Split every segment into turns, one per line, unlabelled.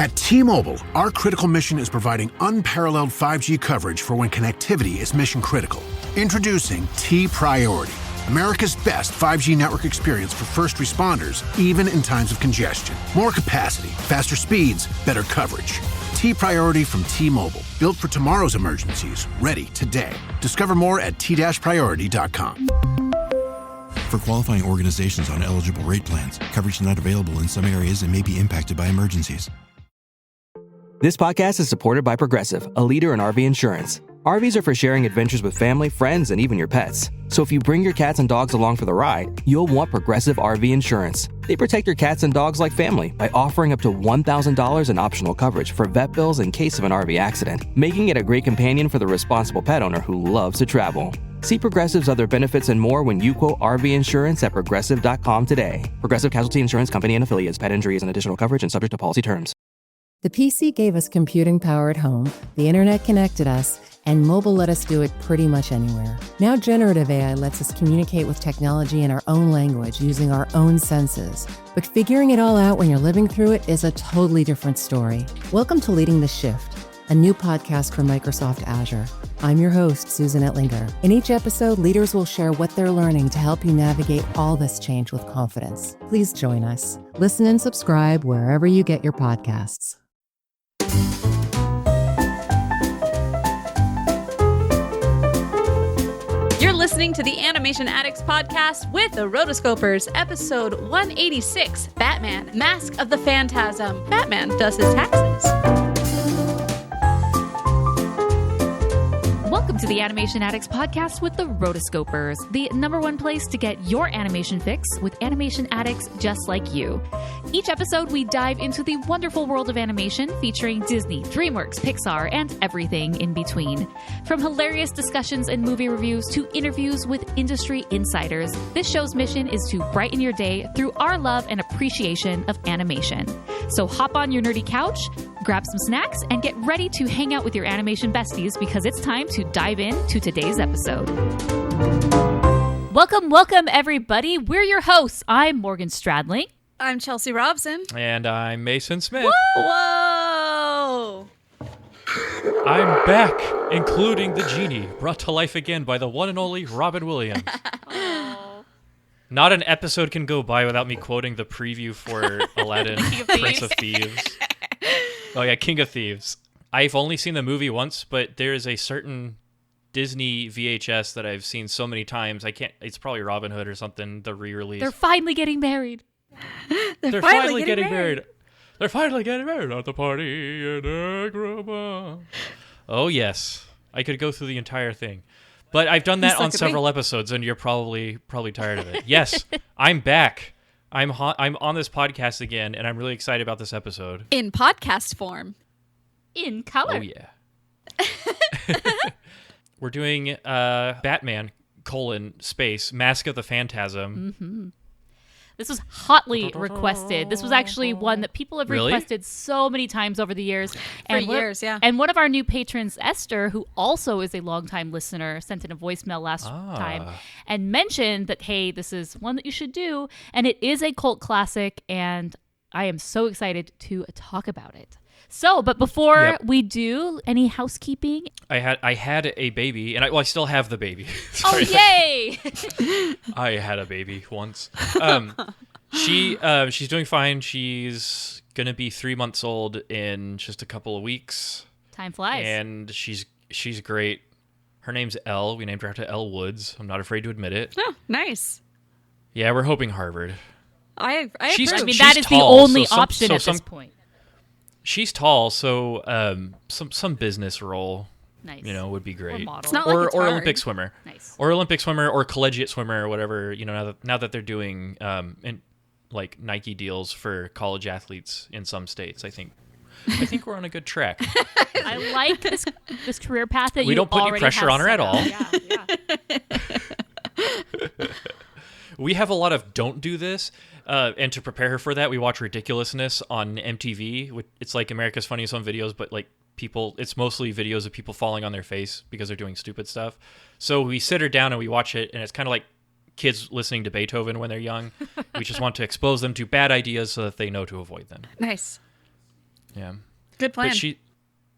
At T-Mobile, our critical mission is providing unparalleled 5G coverage for when connectivity is mission critical. Introducing T-Priority, America's best 5G network experience for first responders, even in times of congestion. More capacity, faster speeds, better coverage. T-Priority from T-Mobile, built for tomorrow's emergencies, ready today. Discover more at t-priority.com.
For qualifying organizations on eligible rate plans, coverage not available in some areas and may be impacted by emergencies.
This podcast is supported by Progressive, a leader in RV insurance. RVs are for sharing adventures with family, friends, and even your pets. So if you bring your cats and dogs along for the ride, you'll want Progressive RV insurance. They protect your cats and dogs like family by offering up to $1,000 in optional coverage for vet bills in case of an RV accident, making it a great companion for the responsible pet owner who loves to travel. See Progressive's other benefits and more when you quote RV insurance at Progressive.com today. Progressive Casualty Insurance Company and Affiliates. Pet injury is an additional coverage and subject to policy terms.
The PC gave us computing power at home, the internet connected us, and mobile let us do it pretty much anywhere. Now generative AI lets us communicate with technology in our own language using our own senses. But figuring it all out when you're living through it is a totally different story. Welcome to Leading the Shift, a new podcast from Microsoft Azure. I'm your host, Susan Ettlinger. In each episode, leaders will share what they're learning to help you navigate all this change with confidence. Please join us. Listen and subscribe wherever you get your podcasts.
You're listening to the Animation Addicts podcast with the Rotoscopers, episode 186, Batman, Mask of the Phantasm. Batman does his taxes. Welcome to the Animation Addicts podcast with the Rotoscopers, the #1 place to get your animation fix with animation addicts just like you. Each episode, we dive into the wonderful world of animation featuring Disney, DreamWorks, Pixar, and everything in between. From hilarious discussions and movie reviews to interviews with industry insiders, this show's mission is to brighten your day through our love and appreciation of animation. So hop on your nerdy couch, grab some snacks, and get ready to hang out with your animation besties because it's time to dive into today's episode. Welcome, everybody. We're your hosts. I'm Morgan Stradling.
I'm Chelsea Robson.
And I'm Mason Smith.
Whoa!
I'm back, including the genie, brought to life again by the one and only Robin Williams. Not an episode can go by without me quoting the preview for Aladdin, Prince of Thieves. Oh yeah, King of Thieves. I've only seen the movie once, but there is a certain Disney VHS that I've seen so many times. It's probably Robin Hood or something, the re-release.
They're finally getting married.
They're finally getting married. They're finally getting married at the party in Agrabah. Oh yes, I could go through the entire thing. But I've done that on several episodes, and you're probably tired of it. Yes, I'm back. I'm on this podcast again, and I'm really excited about this episode.
In podcast form.
In color.
Oh, yeah. We're doing Batman, space, Mask of the Phantasm.
Mm-hmm. This was hotly requested. This was actually one that people have requested so many times over the years.
Yeah.
And one of our new patrons, Esther, who also is a longtime listener, sent in a voicemail last time and mentioned that, hey, this is one that you should do. And it is a cult classic, and I am so excited to talk about it. So, but before we do, any housekeeping?
I had a baby, and I still have the baby.
Oh, yay!
I had a baby once. She's doing fine. She's gonna be 3 months old in just a couple of weeks.
Time flies.
And she's great. Her name's Elle. We named her after Elle Woods. I'm not afraid to admit it.
Oh, nice.
Yeah, we're hoping Harvard.
I
mean, that is the only option at this point.
She's tall, so some business role,
nice,
would be great.
It's not like it's
or
hard.
Olympic swimmer,
nice,
or Olympic swimmer, or collegiate swimmer, or whatever. Now that they're doing like Nike deals for college athletes in some states, I think we're on a good track.
I like this career path that
we don't put any pressure on her at all.
Yeah.
We have a lot of don't do this. And to prepare her for that, we watch Ridiculousness on MTV. It's like America's Funniest Home Videos, but like it's mostly videos of people falling on their face because they're doing stupid stuff. So we sit her down and we watch it, and it's kind of like kids listening to Beethoven when they're young. We just want to expose them to bad ideas so that they know to avoid them.
Nice.
Yeah.
Good plan.
But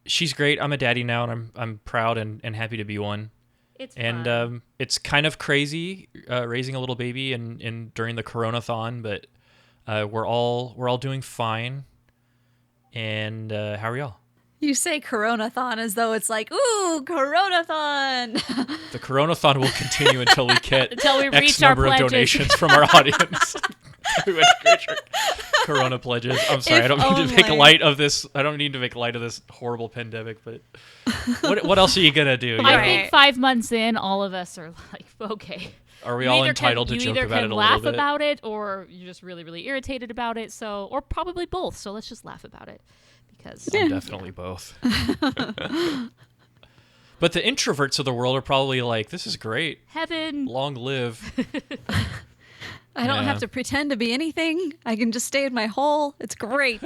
she's great. I'm a daddy now, and I'm proud and happy to be one.
It's
And
fun.
it's kind of crazy raising a little baby and during the Coronathon, but we're all doing fine. And how are y'all?
You say Coronathon as though it's like, ooh, Coronathon.
The Coronathon will continue until we get
Until we
X
reach our
number of
pledges.
donations from our audience. Corona pledges. I'm sorry, I
If
don't mean to make
only.
light of this. I don't need to make light of this horrible pandemic, but what else are you gonna do? You
I
know?
Right.
think 5 months in, all of us are like, okay.
Are we
You
all
either
entitled
can,
to
you
joke
either
about
can
it a
laugh
little bit?
about it, or you're just really, really irritated about it. So, or probably both. So let's just laugh about it, because
I'm definitely both. But the introverts of the world are probably like, this is great.
heaven.
Long live.
I don't
Yeah.
have to pretend to be anything. I can just stay in my hole. It's great.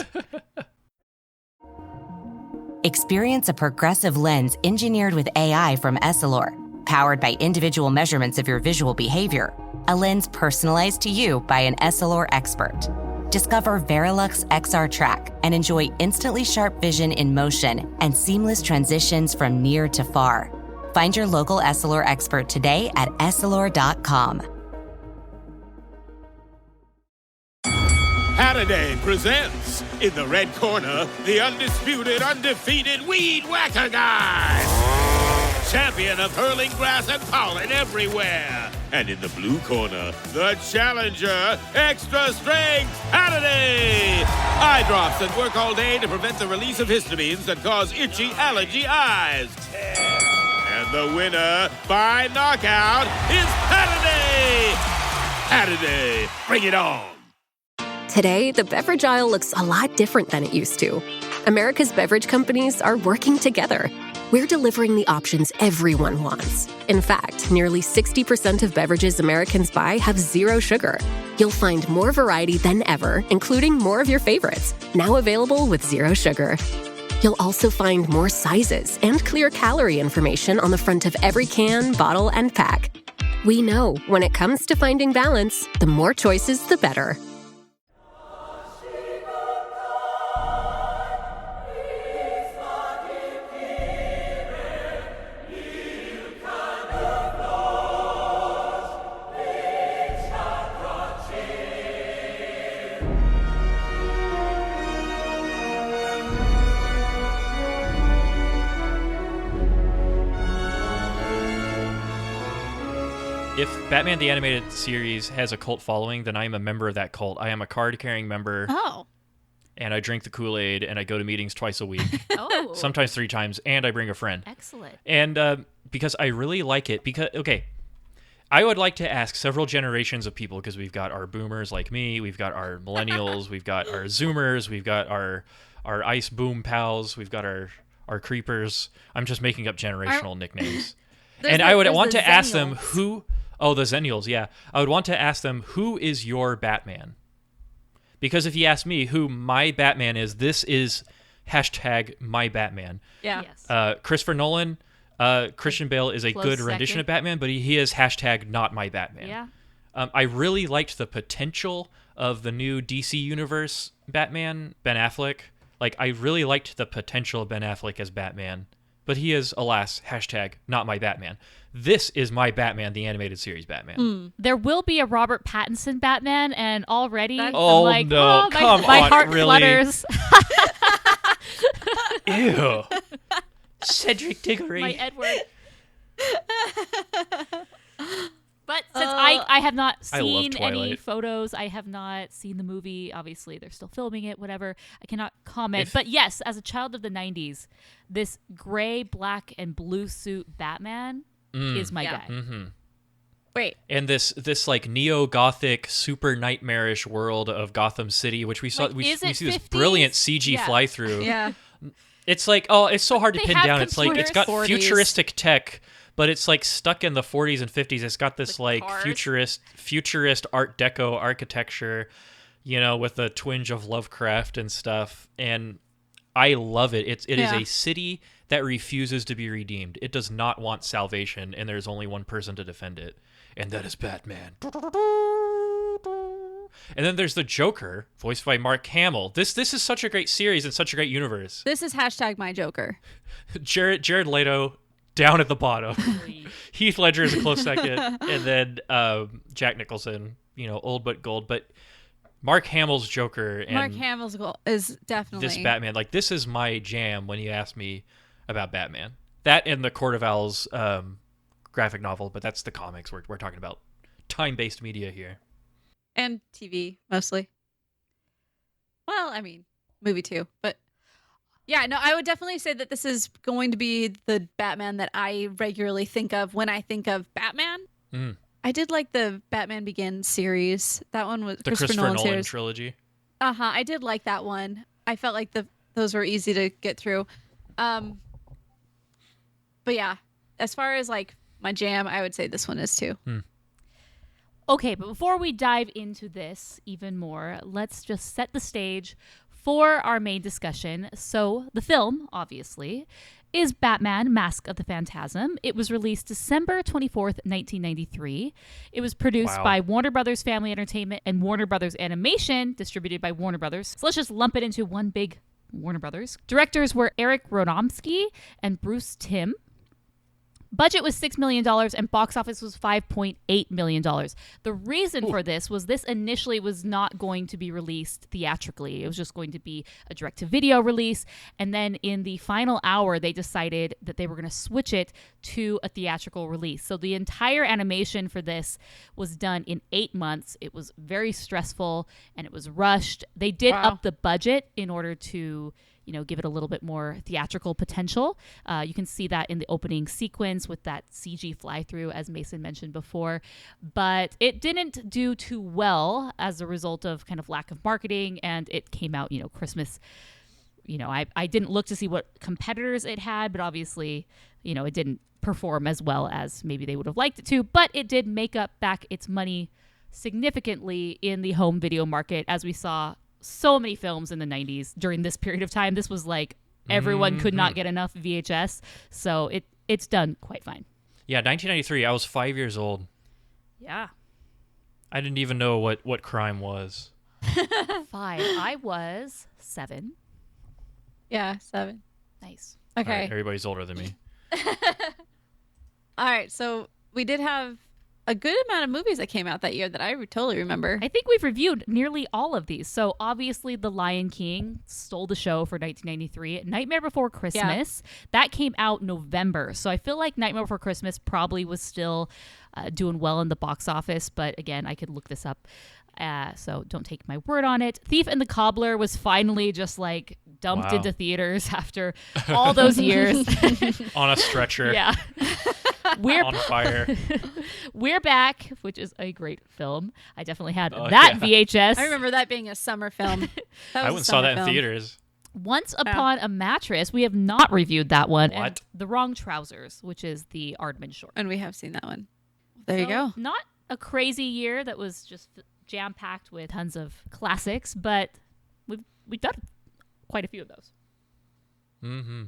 Experience a progressive lens engineered with AI from Essilor, powered by individual measurements of your visual behavior. A lens personalized to you by an Essilor expert. Discover Verilux XR Track and enjoy instantly sharp vision in motion and seamless transitions from near to far. Find your local Essilor expert today at Essilor.com.
Halliday presents, in the red corner, the undisputed, undefeated Weed Whacker Guy. Champion of hurling grass and pollen everywhere. And in the blue corner, the challenger, extra strength Halliday. Eye drops that work all day to prevent the release of histamines that cause itchy allergy eyes. And the winner by knockout is Halliday. Halliday, bring it on.
Today, the beverage aisle looks a lot different than it used to. America's beverage companies are working together. We're delivering the options everyone wants. In fact, nearly 60% of beverages Americans buy have zero sugar. You'll find more variety than ever, including more of your favorites, now available with zero sugar. You'll also find more sizes and clear calorie information on the front of every can, bottle, and pack. We know when it comes to finding balance, the more choices, the better.
If Batman the Animated Series has a cult following, then I am a member of that cult. I am a card-carrying member,
Oh.
and I drink the Kool-Aid, and I go to meetings twice a week,
Oh,
sometimes 3 times, and I bring a friend.
excellent.
And because I really like it, because, okay, I would like to ask several generations of people, because we've got our boomers like me, we've got our millennials, we've got our zoomers, we've got our ice boom pals, we've got our creepers. I'm just making up generational nicknames. And I would want to ask them who... Oh, the Zennials, yeah. I would want to ask them, who is your Batman? Because if you ask me who my Batman is, this is hashtag my Batman.
Yeah.
Yes.
Christopher Nolan, Christian Bale is a
Close
good rendition
second.
of Batman, but he is hashtag not my Batman.
Yeah.
I really liked the potential of the new DC Universe Batman, Ben Affleck. Like, I really liked the potential of Ben Affleck as Batman, but he is, alas, hashtag not my Batman. This is my Batman, the animated series Batman.
There will be a Robert Pattinson Batman, and already I'm
Oh,
like,
no.
oh,
Come
my
on,
heart
really?
flutters.
Ew. Cedric Diggory.
My Edward. But since I have not
I love
seen any
Twilight.
photos, I have not seen the movie. Obviously, they're still filming it, whatever. I cannot comment.
If-
But yes, as a child of the 90s, this gray, black, and blue suit Batman is my guy.
Mm-hmm.
Wait.
And this like neo-gothic, super nightmarish world of Gotham City, which we saw,
Like,
we
is it
see this
50s?
brilliant CG
Yeah.
fly-through.
Yeah.
It's like, oh, it's so hard to
They
pin
have
down. It's like, it's got
computers. 40s.
futuristic tech, but it's like stuck in the 40s and 50s. It's got this
The
like
cars.
futurist Art Deco architecture, you know, with a twinge of Lovecraft and stuff. And I love it. It is
Yeah.
a city that refuses to be redeemed. It does not want salvation, and there's only one person to defend it, and that is Batman. And then there's the Joker, voiced by Mark Hamill. This is such a great series and such a great universe.
This is #myJoker.
Jared Leto down at the bottom. Heath Ledger is a close second, and then Jack Nicholson. Old but gold. But Mark Hamill's Joker and
Mark Hamill's goal is definitely
this Batman. Like, this is my jam when you ask me about Batman. That and the Court of Owls graphic novel, but that's the comics. We're talking about time-based media here.
And TV, mostly. Well, I mean, movie too. But yeah, no, I would definitely say that this is going to be the Batman that I regularly think of when I think of Batman.
Mm.
I did like the Batman Begins series. That one was
the Christopher Nolan trilogy.
I did like that one. I felt like those were easy to get through. But yeah, as far as like my jam, I would say this one is too.
Okay, but before we dive into this even more, let's just set the stage for our main discussion. So the film, obviously, is Batman: Mask of the Phantasm. It was released December 24th, 1993. It was produced by Warner Brothers Family Entertainment and Warner Brothers Animation, distributed by Warner Brothers. So let's just lump it into one big Warner Brothers. Directors were Eric Rodomsky and Bruce Timm. Budget was $6 million and box office was $5.8 million. The reason for this initially was not going to be released theatrically. It was just going to be a direct-to-video release. And then in the final hour, they decided that they were going to switch it to a theatrical release. So the entire animation for this was done in 8 months. It was very stressful and it was rushed. They did up the budget in order to give it a little bit more theatrical potential. You can see that in the opening sequence with that CG fly-through, as Mason mentioned before. But it didn't do too well as a result of kind of lack of marketing, and it came out, Christmas. I didn't look to see what competitors it had, but obviously, it didn't perform as well as maybe they would have liked it to. But it did make up back its money significantly in the home video market, as we saw so many films in the 90s during this period of time. This was like everyone could not get enough VHS, so it's done quite fine.
Yeah, 1993, I was 5 years old.
Yeah.
I didn't even know what crime was.
5. I was 7.
Yeah, 7.
Nice.
Okay.
All right, everybody's older than me.
All right, so we did have a good amount of movies that came out that year that I totally remember.
I think we've reviewed nearly all of these. So obviously The Lion King stole the show for 1993. Nightmare Before Christmas, that came out November. So I feel like Nightmare Before Christmas probably was still doing well in the box office. But again, I could look this up. So don't take my word on it. Thief and the Cobbler was finally just like dumped into theaters after all those years.
On a stretcher.
Yeah.
We're on fire.
We're Back, which is a great film. I definitely had that VHS.
I remember that being a summer film.
I went and saw that in theaters.
Once Upon a Mattress, we have not reviewed that one.
What?
And The Wrong Trousers, which is the Aardman short.
And we have seen that one. There you go.
Not a crazy year that was just jam-packed with tons of classics, but we've done quite a few of those.
Mm-hmm.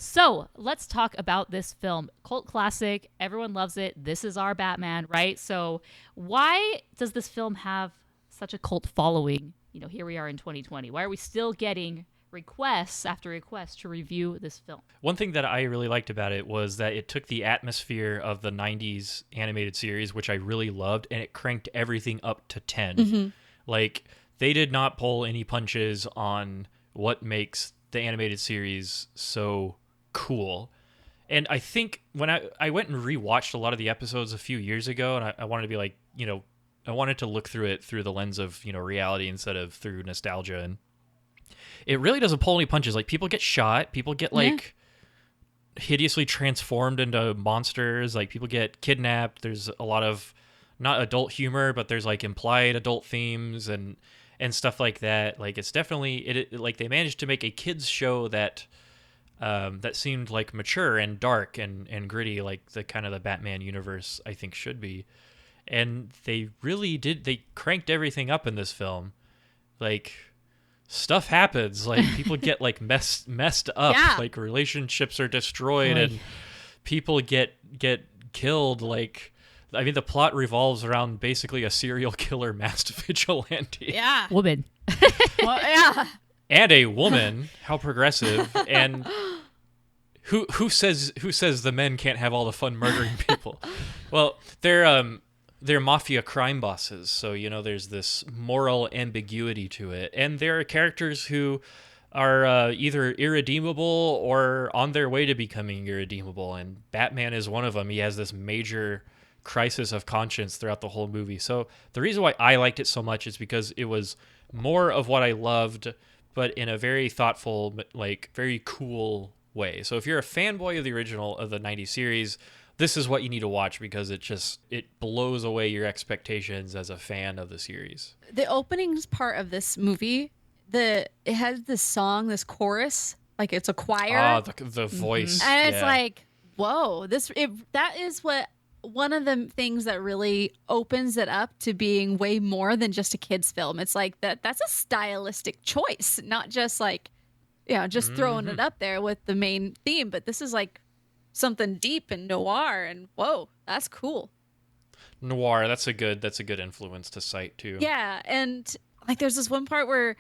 So let's talk about this film. Cult classic. Everyone loves it. This is our Batman, right? So why does this film have such a cult following? Here we are in 2020. Why are we still getting requests after requests to review this film?
One thing that I really liked about it was that it took the atmosphere of the 90s animated series, which I really loved, and it cranked everything up to 10.
Mm-hmm.
Like, they did not pull any punches on what makes the animated series so cool. And I think when I went and rewatched a lot of the episodes a few years ago, and I wanted to be like, I wanted to look through it through the lens of, reality instead of through nostalgia. And it really doesn't pull any punches. Like, people get shot, people get hideously transformed into monsters, like people get kidnapped. There's a lot of not adult humor, but there's like implied adult themes and stuff like that. Like, it's definitely like they managed to make a kids show that that seemed like mature and dark and gritty, like the kind of the Batman universe I think should be. And they really did. They cranked everything up in this film. Like, stuff happens. Like, people get like messed up.
Yeah.
Like, relationships are destroyed and people get killed. Like, I mean, the plot revolves around basically a serial killer masked vigilante.
Yeah.
Woman.
Well, yeah.
And a woman. How progressive. And who says the men can't have all the fun murdering people? Well, they're mafia crime bosses, so there's this moral ambiguity to it. And there are characters who are either irredeemable or on their way to becoming irredeemable, and Batman is one of them. He has this major crisis of conscience throughout the whole movie. So the reason why I liked it so much is because it was more of what I loved, but in a very thoughtful, like very cool way. So if you're a fanboy of the original of the 90s series, this is what you need to watch, because it blows away your expectations as a fan of the series.
The openings part of this movie, it has this song, this chorus, like it's a choir.
The voice.
And it's like, whoa, that is one of the things that really opens it up to being way more than just a kid's film. It's like that's a stylistic choice, not just like, just throwing it up there with the main theme, but this is like something deep and noir, and whoa, that's cool.
Noir, that's a good influence to cite too.
Yeah, and like there's this one part where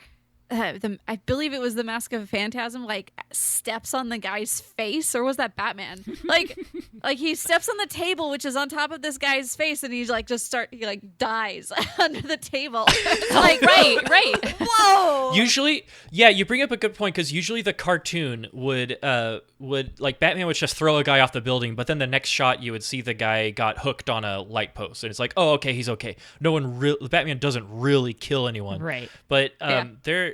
I believe it was the Mask of Phantasm, like steps on the guy's face, or was that Batman? like he steps on the table, which is on top of this guy's face, and he's like he dies under the table. Like right. Whoa.
Usually, yeah, you bring up a good point, because usually the cartoon would like Batman would just throw a guy off the building, but then the next shot you would see the guy got hooked on a light post, and it's like, oh, okay, he's okay. Batman doesn't really kill anyone,
Right?
But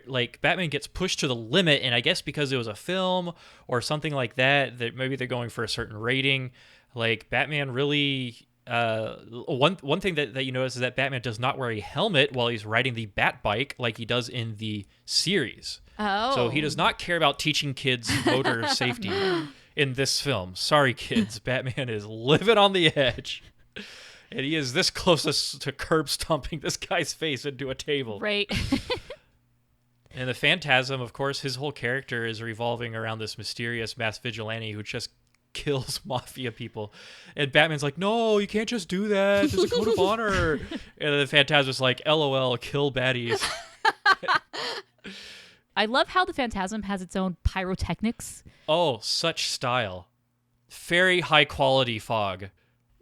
like Batman gets pushed to the limit, and I guess because it was a film or something like that maybe they're going for a certain rating. Like Batman really, one thing that you notice is that Batman does not wear a helmet while he's riding the Bat bike like he does in the series.
Oh,
so he does not care about teaching kids motor safety in this film. Sorry, kids, Batman is living on the edge. And he is this close to curb stomping this guy's face into a table.
Right.
And the Phantasm, of course, his whole character is revolving around this mysterious masked vigilante who just kills mafia people. And Batman's like, no, you can't just do that. There's a code of honor. And then the Phantasm's like, LOL, kill baddies.
I love how the Phantasm has its own pyrotechnics.
Oh, such style. Very high quality fog.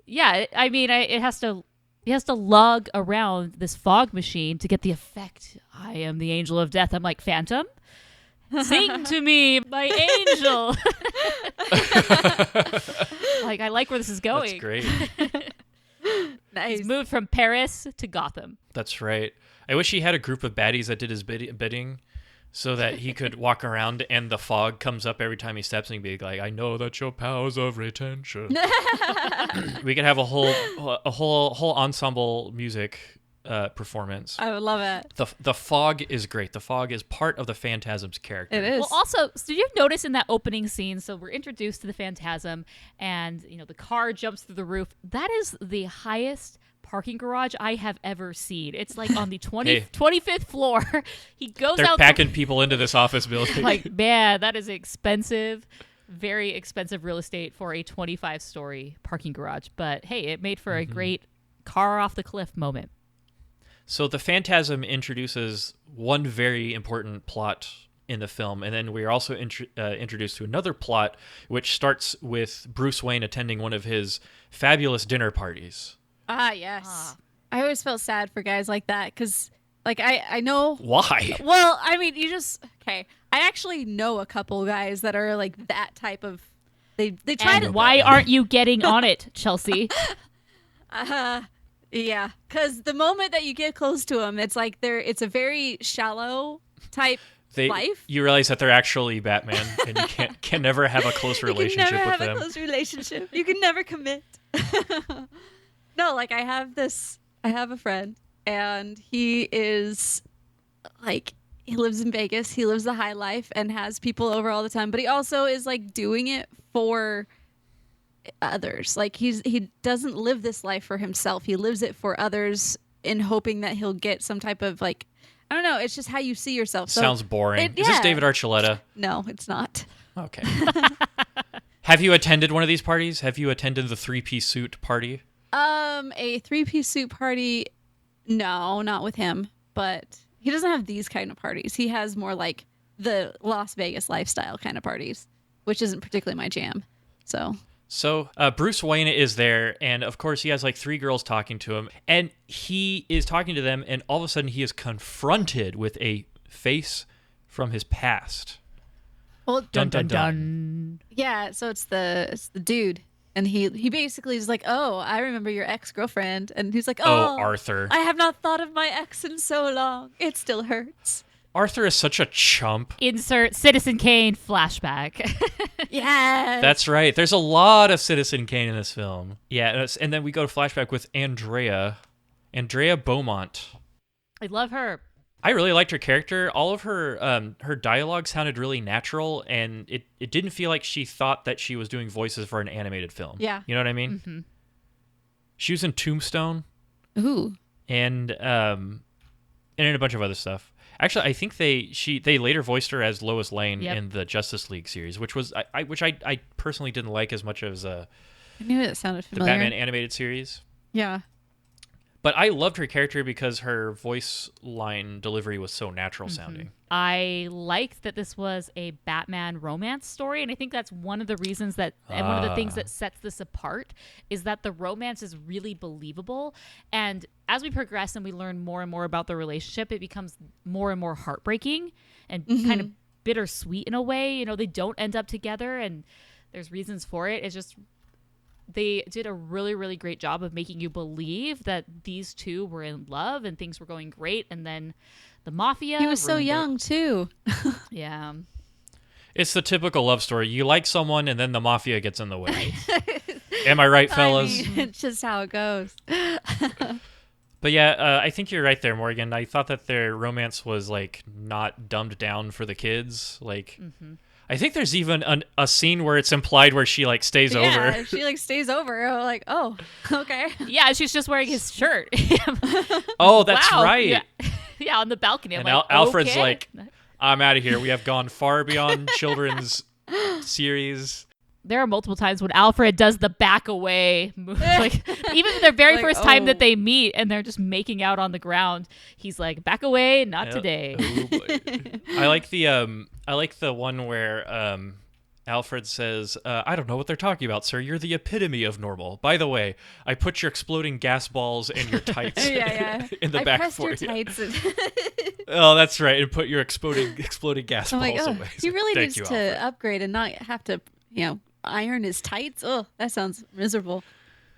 Yeah, I mean, it has to lug around this fog machine to get the effect. I am the angel of death. I'm like, Phantom, sing to me, my angel. Like, I like where this is going.
That's great.
nice.
He's moved from Paris to Gotham.
That's right. I wish he had a group of baddies that did his bidding, so that he could walk around and the fog comes up every time he steps, and he'd be like, I know that your powers of retention. We could have a whole ensemble music performance.
I would love it.
The fog is great. The fog is part of the Phantasm's character.
It is.
Well, also, so you've noticed in that opening scene, so we're introduced to the Phantasm, and the car jumps through the roof. That is the highest parking garage I have ever seen. It's like on the 25th floor. He goes
They're
out.
They're packing people into this office building.
Like, man, that is expensive. Very expensive real estate for a 25-story parking garage. But hey, it made for a great car off the cliff moment.
So the Phantasm introduces one very important plot in the film, and then we are also introduced to another plot, which starts with Bruce Wayne attending one of his fabulous dinner parties.
Ah, yes. I always felt sad for guys like that, because, like, I know...
Why?
Well, I mean, okay. I actually know a couple guys that are, like, that type of... They try
and
to...
why aren't you getting on it, Chelsea?
Yeah, because the moment that you get close to them, it's like it's a very shallow type life.
You realize that they're actually Batman, and you can never have a close relationship with them.
You can never have a close relationship. You can never commit. No, like I have a friend, and he is like, he lives in Vegas. He lives the high life and has people over all the time, but he also is like doing it for others. Like he doesn't live this life for himself. He lives it for others in hoping that he'll get some type of, like, I don't know. It's just how you see yourself. So
sounds boring. Is this David Archuleta?
No, it's not.
Okay. Have you attended one of these parties? Have you attended the 3-piece suit party?
A 3-piece suit party. No, not with him. But he doesn't have these kind of parties. He has more like the Las Vegas lifestyle kind of parties, which isn't particularly my jam. So
Bruce Wayne is there, and of course he has like 3 girls talking to him, and he is talking to them, and all of a sudden he is confronted with a face from his past.
Well,
dun dun dun.
Yeah, so it's the dude, and he basically is like, "Oh, I remember your ex-girlfriend," and he's like, "Oh,
Arthur.
I have not thought of my ex in so long. It still hurts."
Arthur is such a chump.
Insert Citizen Kane flashback.
Yes.
That's right. There's a lot of Citizen Kane in this film. Yeah, and then we go to flashback with Andrea Beaumont.
I love her.
I really liked her character. All of her dialogue sounded really natural, and it didn't feel like she thought that she was doing voices for an animated film.
Yeah.
You know what I mean?
Mm-hmm.
She was in Tombstone.
Ooh.
And in a bunch of other stuff. Actually, I think they later voiced her as Lois Lane in the Justice League series, which I personally didn't like as much as
I knew it sounded familiar.
The Batman animated series.
Yeah.
But I loved her character because her voice line delivery was so natural sounding.
I liked that this was a Batman romance story, and I think that's one of the reasons that, and one of the things that sets this apart is that the romance is really believable. And as we progress and we learn more and more about the relationship, it becomes more and more heartbreaking and kind of bittersweet in a way. You know, they don't end up together, and there's reasons for it. It's just they did a really, really great job of making you believe that these two were in love and things were going great. And then the mafia.
He was so young, too.
Yeah.
It's the typical love story. You like someone and then the mafia gets in the way. Am I right, fellas?
I mean, it's just how it goes.
But yeah, I think you're right there, Morgan. I thought that their romance was like not dumbed down for the kids. Like, I think there's even a scene where it's implied where she like stays over.
Yeah, she like stays over. I'm like, oh, okay.
Yeah, she's just wearing his shirt.
Oh, that's
wow.
right.
Yeah, on the balcony. I'm
and
like,
Alfred's
okay.
like, I'm out of here. We have gone far beyond children's series.
There are multiple times when Alfred does the back away move. Like, even the very first time that they meet and they're just making out on the ground, he's like, back away, not today.
Oh, boy. I like the one where Alfred says, I don't know what they're talking about, sir. You're the epitome of normal. By the way, I put your exploding gas balls and your tights in the back for you.
Tights
Oh, that's right. And put your exploding gas balls away.
He really needs to
Alfred.
upgrade and not have to, iron his tights. Oh, that sounds miserable.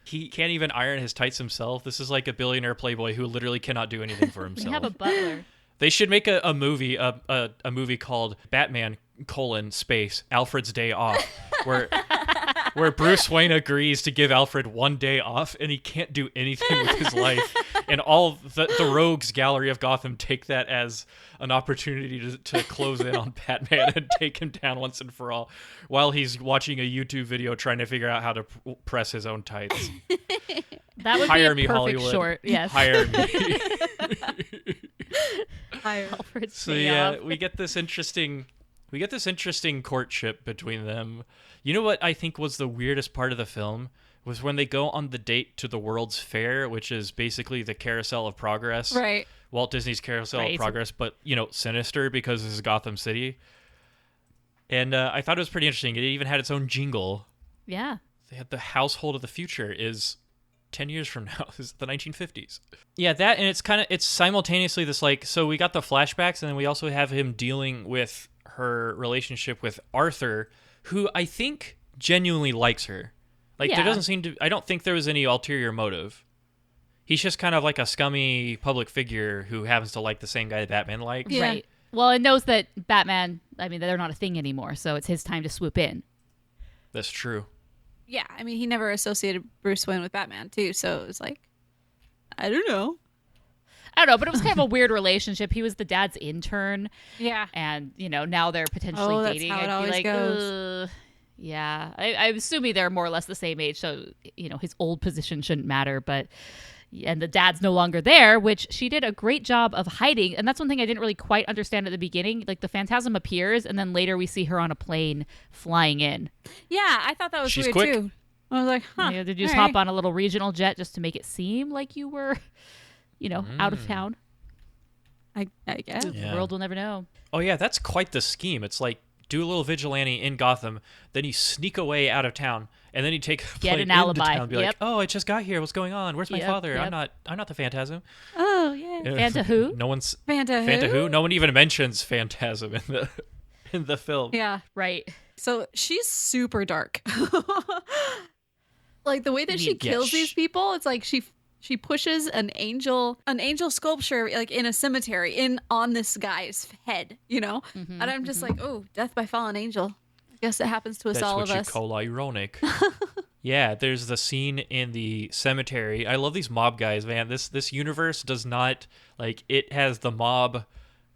He can't even iron his tights himself. This is like a billionaire playboy who literally cannot do anything for himself.
We have a butler.
They should make a movie, a movie called Batman: Alfred's Day Off, where Bruce Wayne agrees to give Alfred one day off, and he can't do anything with his life, and all the rogues gallery of Gotham take that as an opportunity to close in on Batman and take him down once and for all, while he's watching a YouTube video trying to figure out how to press his own tights.
That would
Hire
be
me,
a perfect
Hollywood.
short. Yes.
Hire me.
Alfred's
So
day
yeah,
off.
we get this interesting courtship between them. You know what I think was the weirdest part of the film was when they go on the date to the World's Fair, which is basically the Carousel of Progress.
Right.
Walt Disney's Carousel of Progress, but sinister because this is Gotham City. And I thought it was pretty interesting. It even had its own jingle.
Yeah.
They had the Household of the Future is 10 years from now. This is the 1950s. Yeah, that, and it's simultaneously this so we got the flashbacks, and then we also have him dealing with her relationship with Arthur, who I think genuinely likes her. There doesn't seem to, I don't think there was any ulterior motive. He's just kind of like a scummy public figure who happens to like the same guy that Batman likes.
Yeah. Right. Well, it knows that Batman, they're not a thing anymore, so it's his time to swoop in.
That's true.
Yeah, he never associated Bruce Wayne with Batman, too, so it was like, I don't know.
But it was kind of a weird relationship. He was the dad's intern.
Yeah.
And, now they're potentially dating.
That's how it always goes.
Yeah. I'm assuming they're more or less the same age, so, his old position shouldn't matter, but... And the dad's no longer there, which she did a great job of hiding. And that's one thing I didn't really quite understand at the beginning. Like, the Phantasm appears, and then later we see her on a plane flying in.
Yeah, I thought that was
She's
weird,
quick.
too. I was like, huh.
Yeah, did you just
all right.
hop on a little regional jet just to make it seem like you were, out of town?
I guess.
The world will never know.
Oh yeah, that's quite the scheme. It's like do a little vigilante in Gotham, then you sneak away out of town, and then you take a
Get
plane
an alibi.
into town and be like,
Yep.
"Oh, I just got here. What's going on? Where's my
Yep,
father?
yep.
I'm not the Phantasm."
Oh, yeah.
Phanta who?
No one's
Phanta who?
No one even mentions Phantasm in the film.
Yeah.
Right.
So she's super dark. Like the way that
You
she
mean,
kills these people, it's like she pushes an angel sculpture like in a cemetery on this guy's head,
Mm-hmm,
and I'm just like, oh, death by fallen angel. I guess it happens to us,
That's
all
what
of
you
us.
call ironic. Yeah, there's the scene in the cemetery. I love these mob guys, man. This universe does not it has the mob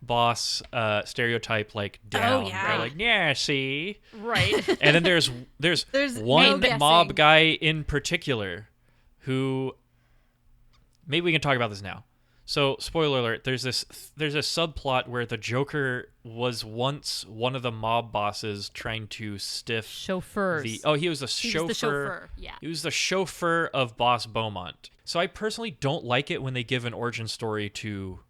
boss stereotype down.
yeah.
They're like, yeah, see.
Right.
And then there's one
no
mob
guessing.
guy in particular who maybe we can talk about this now. So, spoiler alert, there's a subplot where the Joker was once one of the mob bosses trying to stiff
Chauffeurs.
he was the chauffeur.
the chauffeur, yeah.
He was the chauffeur of Boss Beaumont. So I personally don't like it when they give an origin story to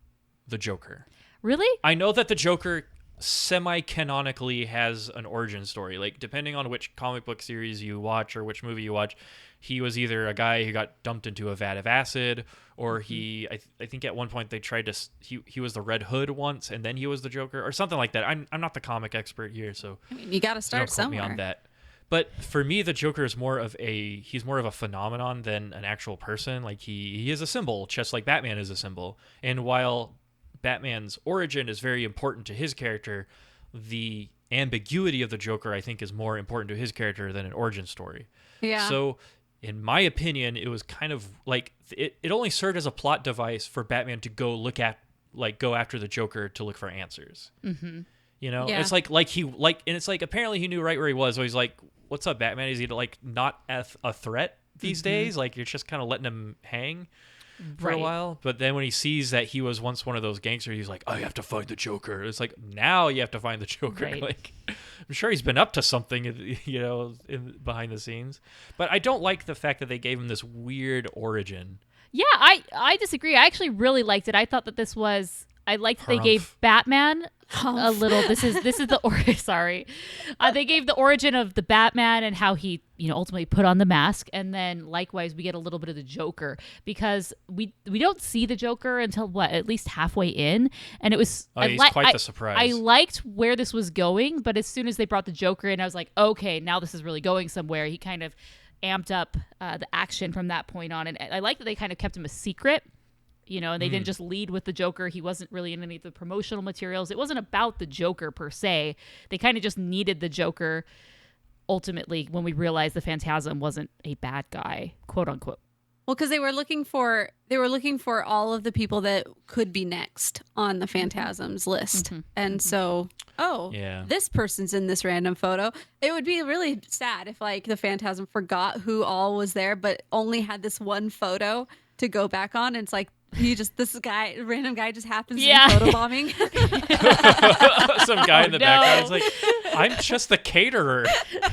the Joker.
Really?
I know that the Joker semi-canonically has an origin story. Depending on which comic book series you watch or which movie you watch, he was either a guy who got dumped into a vat of acid, or I think at one point they tried to he was the Red Hood once, and then he was the Joker, or something like that. I'm not the comic expert here, so
I mean, you got to
don't
start
quote
somewhere.
me on that. But for me, the Joker is more of a phenomenon than an actual person. He is a symbol, just like Batman is a symbol. And while Batman's origin is very important to his character, the ambiguity of the Joker, I think, is more important to his character than an origin story.
Yeah.
So, in my opinion, it was kind of it only served as a plot device for Batman to go after the Joker to look for answers.
Mm-hmm.
Yeah.
It's and it's apparently he knew right where he was. So he's like, "What's up, Batman? Is he not a threat these days? You're just kind of letting him hang for a while." But then when he sees that he was once one of those gangsters, he's like, "I have to find the Joker." It's like, now you have to find the Joker.
Right.
I'm sure he's been up to something, behind the scenes. But I don't like the fact that they gave him this weird origin.
Yeah, I disagree. I actually really liked it. I thought that this was. I liked they gave Batman a little. This is the sorry. They gave the origin of the Batman and how he ultimately put on the mask, and then likewise we get a little bit of the Joker, because we don't see the Joker until at least halfway in, and it was
he's quite the surprise.
I liked where this was going, but as soon as they brought the Joker in, I was like, okay, now this is really going somewhere. He kind of amped up the action from that point on, and I like that they kind of kept him a secret. And they didn't just lead with the Joker. He wasn't really in any of the promotional materials. It wasn't about the Joker per se. They kind of just needed the Joker ultimately when we realized the Phantasm wasn't a bad guy, quote unquote.
Well, because they were looking for all of the people that could be next on the Phantasms list, and so this person's in this random photo. It would be really sad if the Phantasm forgot who all was there, but only had this one photo to go back on, and it's random guy just happens to be photobombing.
Some guy in the background is like, "I'm just the caterer."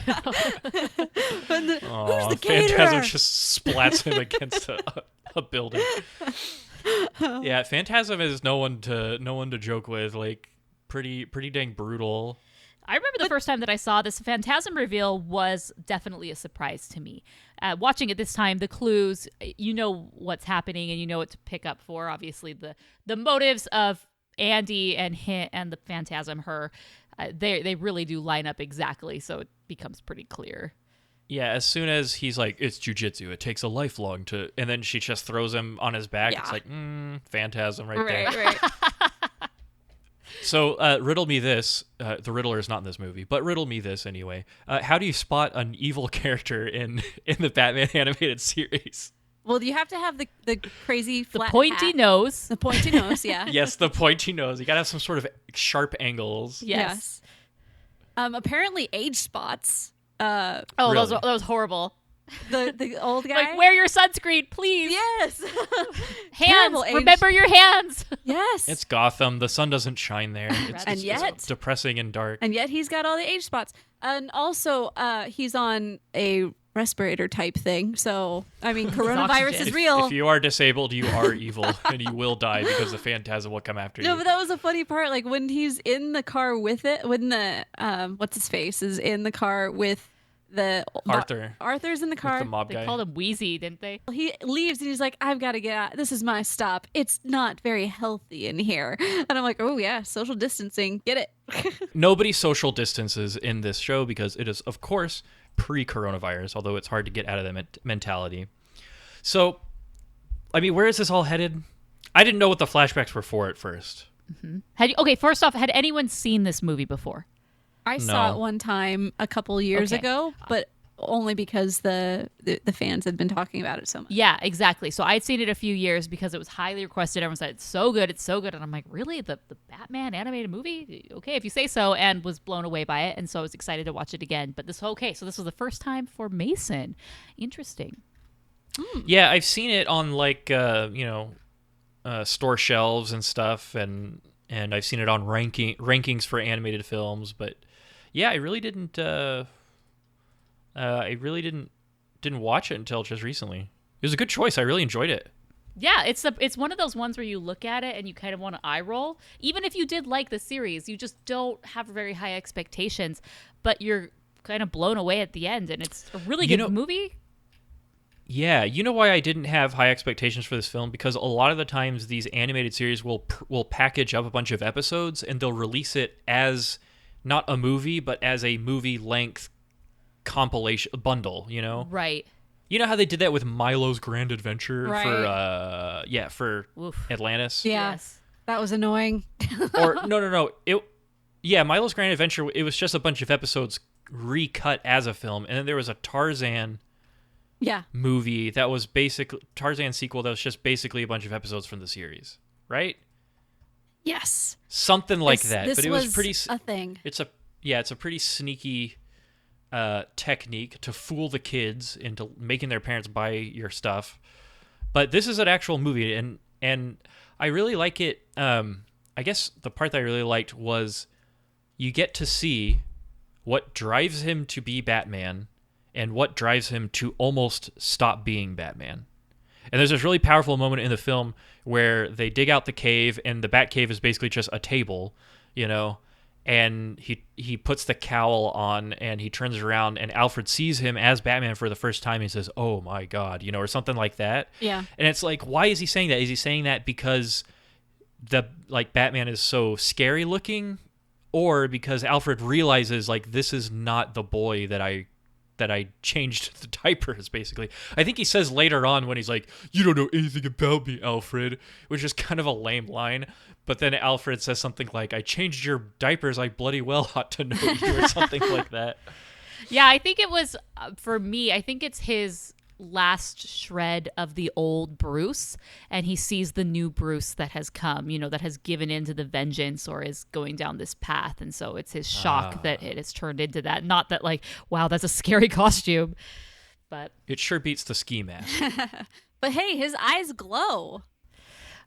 Who's the
Phantasm
caterer?
just splats him against a building. Yeah, Phantasm is no one to joke with. Pretty dang brutal.
I remember the first time that I saw this Phantasm reveal was definitely a surprise to me. Watching it this time, the clues, what's happening and what to pick up for. Obviously, the motives of Andy and the Phantasm, her, they really do line up exactly, so it becomes pretty clear.
Yeah, as soon as he's like, "It's jujitsu, it takes a lifelong to," and then she just throws him on his back. Yeah. It's like, Phantasm right there.
Right.
So, riddle me this. The Riddler is not in this movie, but riddle me this anyway. How do you spot an evil character in the Batman animated series?
Well, you have to have the crazy flat
pointy
hat.
nose.
The pointy nose, yeah.
Yes, the pointy nose. You gotta have some sort of sharp angles.
Yes.
Apparently age spots.
That was horrible.
The old guy.
Wear your sunscreen, please.
Yes.
Hands. Remember your hands.
Yes.
It's Gotham. The sun doesn't shine there. It's depressing and dark.
And yet he's got all the age spots. And also, he's on a respirator type thing. So, I mean, coronavirus
oxygen.
is real.
If you are disabled, you are evil, and you will die because the Phantasm will come after you.
No, but that was a funny part. Like when he's in the car with it, when the what's his face is in the car with the
Arthur.
Arthur's in the car.
The mob
They
guy.
called him Wheezy, didn't they?
He leaves and he's like, I've got to get out. This is my stop. It's not very healthy in here. And I'm like, oh yeah, social distancing. Get it.
Nobody social distances in this show because it is, of course, pre-coronavirus, although it's hard to get out of that mentality. So, I mean, where is this all headed? I didn't know what the flashbacks were for at first.
Okay, first off, had anyone seen this movie before?
I saw
No.
it one time a couple years
Okay.
ago, but only because the fans had been talking about it so much.
Yeah, exactly. So I'd seen it a few years because it was highly requested. Everyone said, it's so good, it's so good. And I'm like, really? The Batman animated movie? Okay, if you say so, and was blown away by it. And so I was excited to watch it again. But so this was the first time for Mason. Interesting.
Yeah, I've seen it on like store shelves and stuff, and I've seen it on rankings for animated films. But yeah, I really didn't. Didn't watch it until just recently. It was a good choice. I really enjoyed it.
Yeah, it's one of those ones where you look at it and you kind of want to eye roll. Even if you did like the series, you just don't have very high expectations, but you're kind of blown away at the end, and it's a really good movie.
Yeah, you know why I didn't have high expectations for this film? Because a lot of the times these animated series will package up a bunch of episodes and they'll release it as not a movie, but as a movie-length compilation bundle, you know?
Right.
You know how they did that with Milo's Grand Adventure
Right.
for
Oof.
Atlantis?
Yeah.
Yes.
That was annoying.
Or no. Milo's Grand Adventure, it was just a bunch of episodes recut as a film, and then there was a Tarzan
Yeah.
movie that was basically Tarzan sequel that was just basically a bunch of episodes from the series, right?
Yes.
Something like
This-
that.
this
But it was
was
pretty
a thing.
It's a pretty sneaky technique to fool the kids into making their parents buy your stuff. But this is an actual movie, and I really like it. I guess the part that I really liked was you get to see what drives him to be Batman and what drives him to almost stop being Batman. And there's this really powerful moment in the film where they dig out the cave, and the Bat Cave is basically just a table, you know, and he puts the cowl on and he turns around and Alfred sees him as Batman for the first time and he says, "Oh my God," you know, or something like that.
Yeah.
And it's like, why is he saying that? Is he saying that because Batman is so scary looking, or because Alfred realizes like this is not the boy that I changed the diapers, basically. I think he says later on when he's like, "You don't know anything about me, Alfred," which is kind of a lame line. But then Alfred says something like, "I changed your diapers, I bloody well ought to know you," or something like that.
Yeah, I think it was, for me, I think it's his last shred of the old Bruce, and he sees the new Bruce that has come, you know, that has given into the vengeance or is going down this path. And so it's his shock that it has turned into that. Not that like, wow, that's a scary costume, but
It sure beats the ski mask.
But hey, his eyes glow.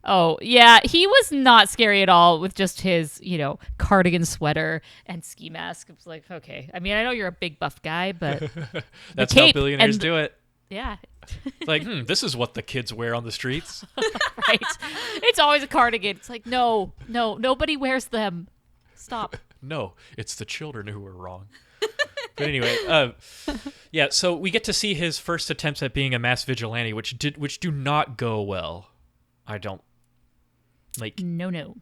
oh yeah, he was not scary at all with just his, you know, cardigan sweater and ski mask. It was like, okay, I mean, I know you're a big buff guy, but
That's how
cape
billionaires
and-
do it.
yeah.
It's like, this is what the kids wear on the streets.
Right. It's always a cardigan. It's like, no, nobody wears them. Stop.
No, it's the children who were wrong. But anyway, yeah. So we get to see his first attempts at being a mass vigilante, which do not go well. I don't like.
No.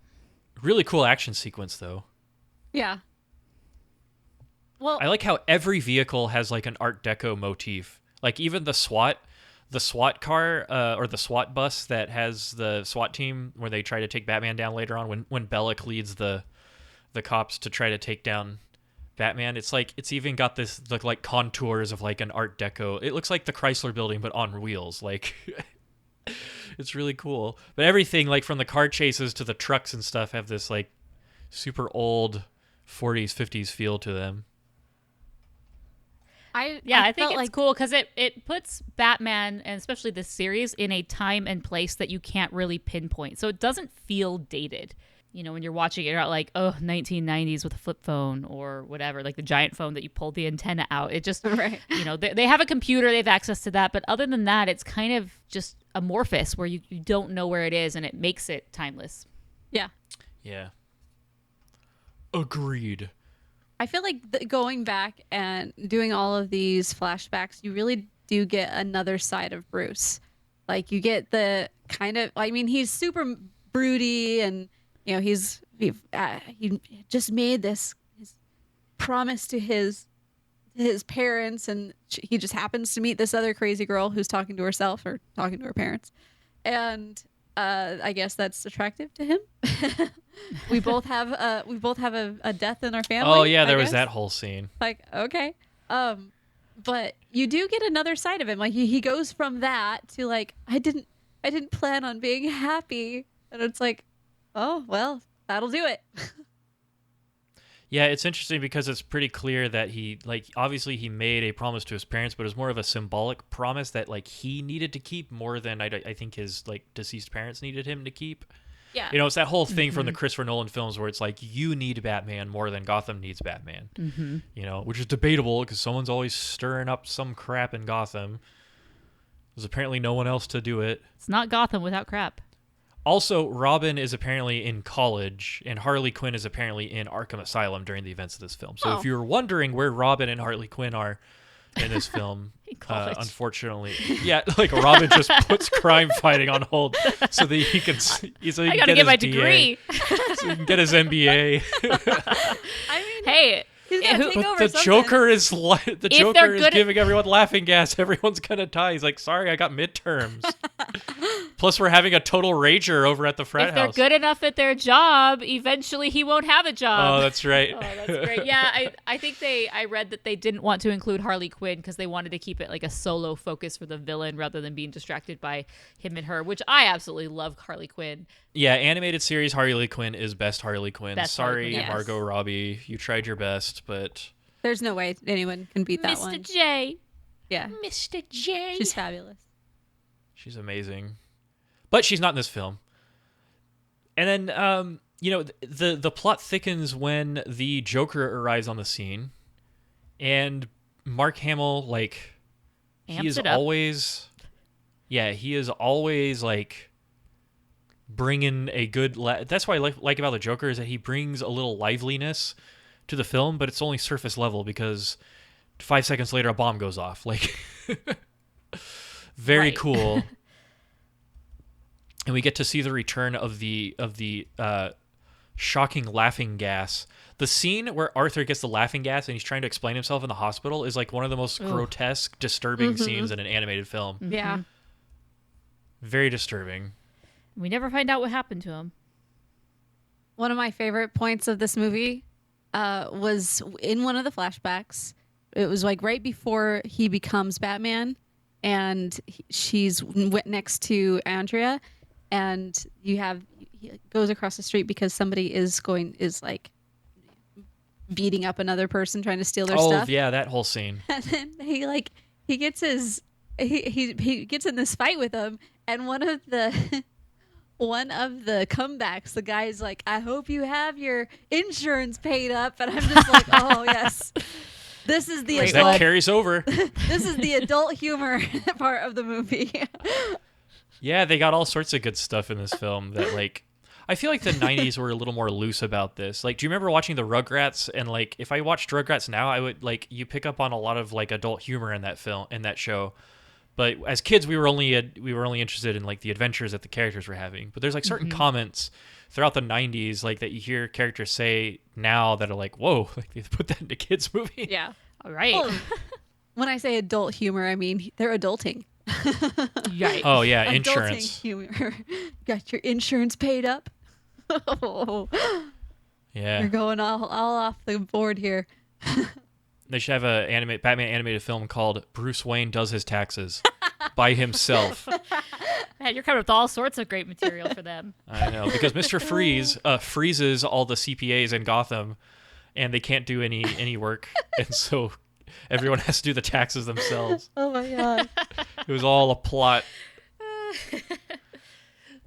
Really cool action sequence though.
Yeah. Well,
I like how every vehicle has like an Art Deco motif. Like even the SWAT car or the SWAT bus that has the SWAT team where they try to take Batman down later on when Bellic leads the cops to try to take down Batman. It's like it's even got this like contours of like an Art Deco. It looks like the Chrysler Building but on wheels. Like it's really cool. But everything like from the car chases to the trucks and stuff have this like super old 40s 50s feel to them.
I
think
felt
it's
like
cool because it puts Batman, and especially this series, in a time and place that you can't really pinpoint. So it doesn't feel dated. when you're watching it, you're not like, oh, 1990s with a flip phone or whatever, like the giant phone that you pulled the antenna out. It just,
Right.
They have a computer, they have access to that. But other than that, it's kind of just amorphous where you don't know where it is, and it makes it timeless.
Yeah.
Yeah. Agreed.
I feel like going back and doing all of these flashbacks, you really do get another side of Bruce. Like, you get the kind of, I mean, he's super broody, and he just made his promise to his parents, and he just happens to meet this other crazy girl who's talking to herself or talking to her parents, and I guess that's attractive to him. we both have a death in our family.
Oh yeah, there was that whole scene.
Like, okay, but you do get another side of him. Like, he goes from that to like, I didn't plan on being happy, and it's like, oh well, that'll do it.
Yeah, it's interesting because it's pretty clear that he, like, obviously he made a promise to his parents, but it was more of a symbolic promise that, like, he needed to keep more than I think his, like, deceased parents needed him to keep.
Yeah.
It's that whole thing from the Christopher Nolan films where it's like, you need Batman more than Gotham needs Batman. Which is debatable because someone's always stirring up some crap in Gotham. There's apparently no one else to do it.
It's not Gotham without crap.
Also, Robin is apparently in college, and Harley Quinn is apparently in Arkham Asylum during the events of this film. So if you're wondering where Robin and Harley Quinn are in this film, unfortunately, yeah, like Robin just puts crime fighting on hold so that he can. I
gotta get my degree,
so he can get his MBA.
I mean,
hey.
But the Joker is giving everyone laughing gas. Everyone's gonna die. He's like, sorry, I got midterms. Plus, we're having a total rager over at the frat house.
If they're good enough at their job, eventually he won't have a job.
Oh, that's right.
Oh, that's great. Yeah, I think I read that they didn't want to include Harley Quinn because they wanted to keep it like a solo focus for the villain rather than being distracted by him and her, which I absolutely love Harley Quinn.
Yeah, animated series Harley Quinn is best Harley Quinn.
Best
Sorry,
Harley Quinn, yes.
Margot Robbie, you tried your best, but
there's no way anyone can beat that one.
Mr. J.
Yeah.
Mr. J.
She's fabulous.
She's amazing. But she's not in this film. And then, the plot thickens when the Joker arrives on the scene. And Mark Hamill, like, he is always, like, bringing a good... That's what I like about the Joker, is that he brings a little liveliness to the film, but it's only surface level because 5 seconds later a bomb goes off. Like, very cool. And we get to see the return of the shocking laughing gas. The scene where Arthur gets the laughing gas and he's trying to explain himself in the hospital is like one of the most grotesque, disturbing scenes in an animated film.
Yeah.
Very disturbing.
We never find out what happened to him.
One of my favorite points of this movie was in one of the flashbacks. It was like right before he becomes Batman, and she's next to Andrea. And he goes across the street because somebody is like beating up another person trying to steal their stuff.
Oh yeah, that whole scene.
And then he gets in this fight with him, and one of the comebacks, the guy's like, I hope you have your insurance paid up, and I'm just like, oh yes. This is the adult.
That carries over.
This is the adult humor part of the movie.
Yeah, they got all sorts of good stuff in this film that, like, I feel like the 90s were a little more loose about this. Like, do you remember watching the Rugrats? And, like, if I watched Rugrats now, I would, like, you pick up on a lot of, like, adult humor in that film, in that show. But as kids, we were only interested in, like, the adventures that the characters were having. But there's, like, certain comments throughout the 90s, like, that you hear characters say now that are like, whoa, like, they put that in a kids' movie.
Yeah.
All right.
Well, when I say adult humor, I mean they're adulting.
Right.
Oh yeah,
Adulting
insurance
humor. Got your insurance paid up?
Yeah.
You're going all off the board here.
They should have a Batman animated film called Bruce Wayne Does His Taxes by himself.
Man, you're coming up with all sorts of great material for them.
I know, because Mr. Freeze freezes all the CPAs in Gotham, and they can't do any work, and so everyone has to do the taxes themselves.
Oh my god.
It was all a plot.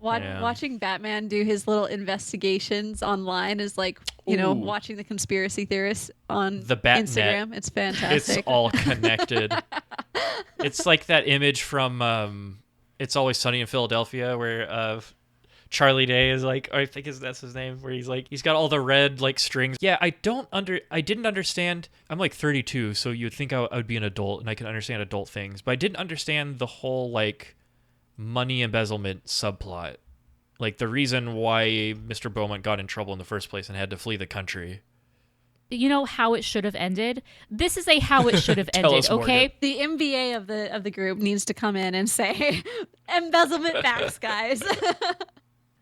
Watching Batman do his little investigations online is like, watching the conspiracy theorists on
the Batnet.
Instagram. It's fantastic.
It's all connected. It's like that image from It's Always Sunny in Philadelphia where Charlie Day is like, I think that's his name, where he's like, he's got all the red like strings. Yeah, I didn't understand. I'm like 32, so you'd think I would be an adult and I can understand adult things, but I didn't understand the whole like money embezzlement subplot. Like the reason why Mr. Beaumont got in trouble in the first place and had to flee the country.
You know how it should have ended? This is a how it should have ended, okay?
The MBA of the group needs to come in and say, embezzlement facts, guys.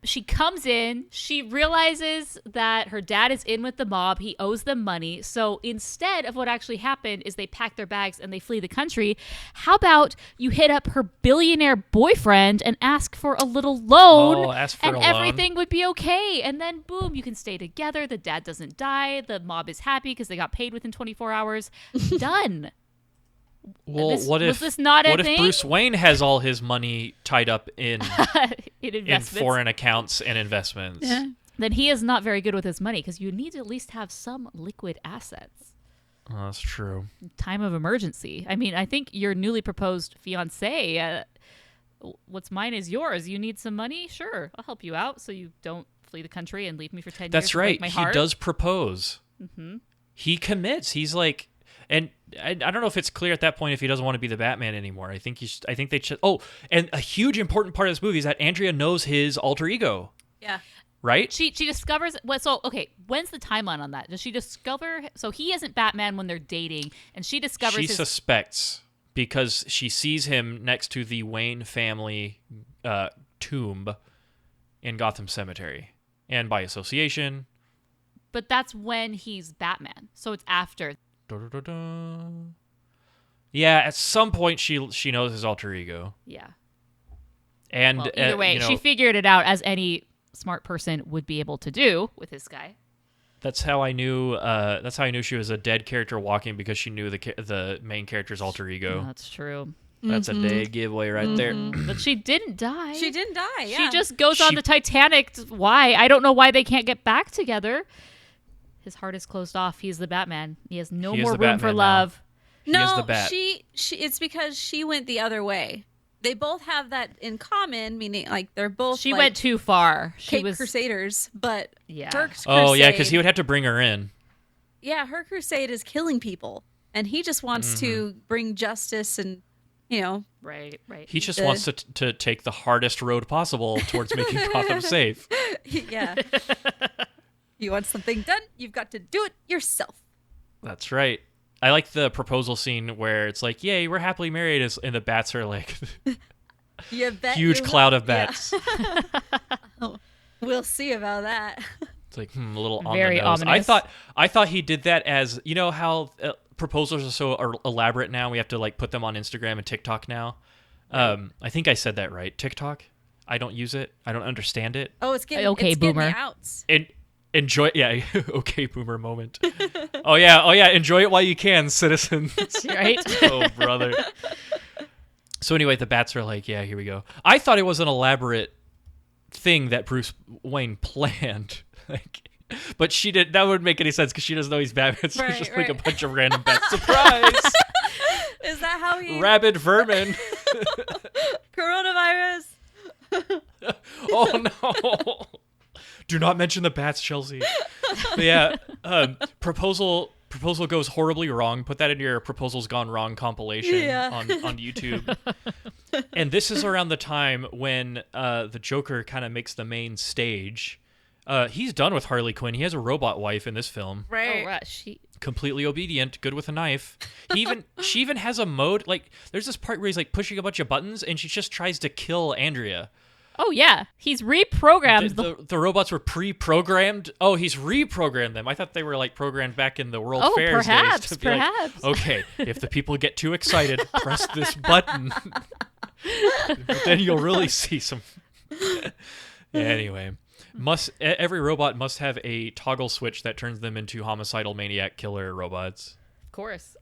She comes in, she realizes that her dad is in with the mob, he owes them money, so instead of what actually happened is they pack their bags and they flee the country. How about you hit up her billionaire boyfriend and ask for a little loan, and everything would be okay, and then boom, you can stay together, the dad doesn't die, the mob is happy because they got paid within 24 hours. Done.
Well, what if Bruce Wayne has all his money tied up in in foreign accounts and investments?
Yeah. Then he is not very good with his money because you need to at least have some liquid assets.
Oh, that's true.
Time of emergency. I mean, I think your newly proposed fiance, what's mine is yours. You need some money? Sure, I'll help you out so you don't flee the country and leave me for 10 years.
That's right.
My heart.
He does propose.
Mm-hmm.
He commits. He's like... And I don't know if it's clear at that point if he doesn't want to be the Batman anymore. I think they should. Oh, and a huge important part of this movie is that Andrea knows his alter ego.
Yeah.
Right?
She discovers. So, okay, when's the timeline on that? Does she discover? So he isn't Batman when they're dating, and she discovers.
She suspects because she sees him next to the Wayne family tomb in Gotham Cemetery, and by association.
But that's when he's Batman. So it's after.
Yeah, at some point she knows his alter ego.
Yeah.
And
well, either way, she figured it out as any smart person would be able to do with this guy.
That's how I knew. That's how I knew she was a dead character walking, because she knew the main character's alter ego.
That's true.
That's a dead giveaway right there.
But she didn't die.
She didn't die. Yeah.
She just goes on the Titanic. Why? I don't know why they can't get back together. His heart is closed off. He's the Batman. He has no more room for love.
No, she. It's because she went the other way. They both have that in common, meaning like they're both.
She went too far. She was
Crusaders, but
yeah.
her crusade,
oh yeah, because he would have to bring her in.
Yeah, her crusade is killing people, and he just wants to bring justice and
right.
He just wants to take the hardest road possible towards making Gotham safe.
Yeah. You want something done, you've got to do it yourself.
That's right. I like the proposal scene where it's like, yay, we're happily married, and the bats are like, huge cloud of bats.
Yeah. We'll see about that.
It's like, a little on
Very
the nose.
ominous.
I thought he did that as, you know how proposals are so elaborate now, we have to like put them on Instagram and TikTok now. I think I said that right. TikTok? I don't use it. I don't understand it.
Oh, it's getting
boomer.
Getting the outs.
Enjoy, yeah, okay, boomer moment. Oh yeah, enjoy it while you can, citizens.
Right?
Oh, brother. So anyway, the bats are like, yeah, here we go. I thought it was an elaborate thing that Bruce Wayne planned. But she did. That wouldn't make any sense because she doesn't know he's Batman. So it's just like a bunch of random bats. Surprise!
Is that how he...
Rabid vermin.
Coronavirus.
Oh, no. Do not mention the bats, Chelsea. But yeah, proposal goes horribly wrong. Put that in your Proposals Gone Wrong compilation on YouTube. And this is around the time when the Joker kind of makes the main stage. He's done with Harley Quinn. He has a robot wife in this film.
Right.
Oh, right.
Completely obedient, good with a knife. She even has a mode, like, there's this part where he's like pushing a bunch of buttons and she just tries to kill Andrea.
Oh, yeah. He's reprogrammed.
The robots were pre-programmed? Oh, he's reprogrammed them. I thought they were, like, programmed back in the World Fairs days. To be
perhaps.
Like, okay, if the people get too excited, press this button. But then you'll really see some... Anyway, every robot must have a toggle switch that turns them into homicidal maniac killer robots.
Of course.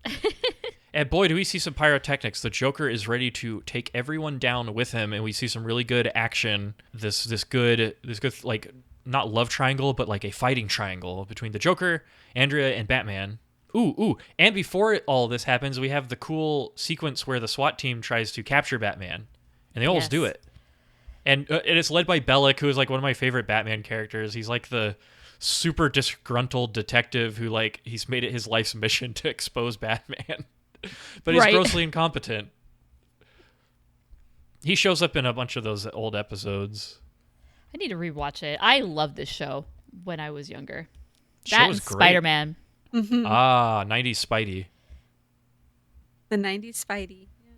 And boy, do we see some pyrotechnics. The Joker is ready to take everyone down with him, and we see some really good action. This good like not love triangle, but like a fighting triangle between the Joker, Andrea, and Batman. Ooh. And before all this happens, we have the cool sequence where the SWAT team tries to capture Batman, and they almost do it. And it's led by Bellick, who is like one of my favorite Batman characters. He's like the super disgruntled detective who like he's made it his life's mission to expose Batman, but he's grossly incompetent. He shows up in a bunch of those old episodes.
I need to rewatch it. I loved this show when I was younger.
That was great.
Spider-Man.
Mm-hmm.
90s Spidey.
The 90s Spidey. Yeah.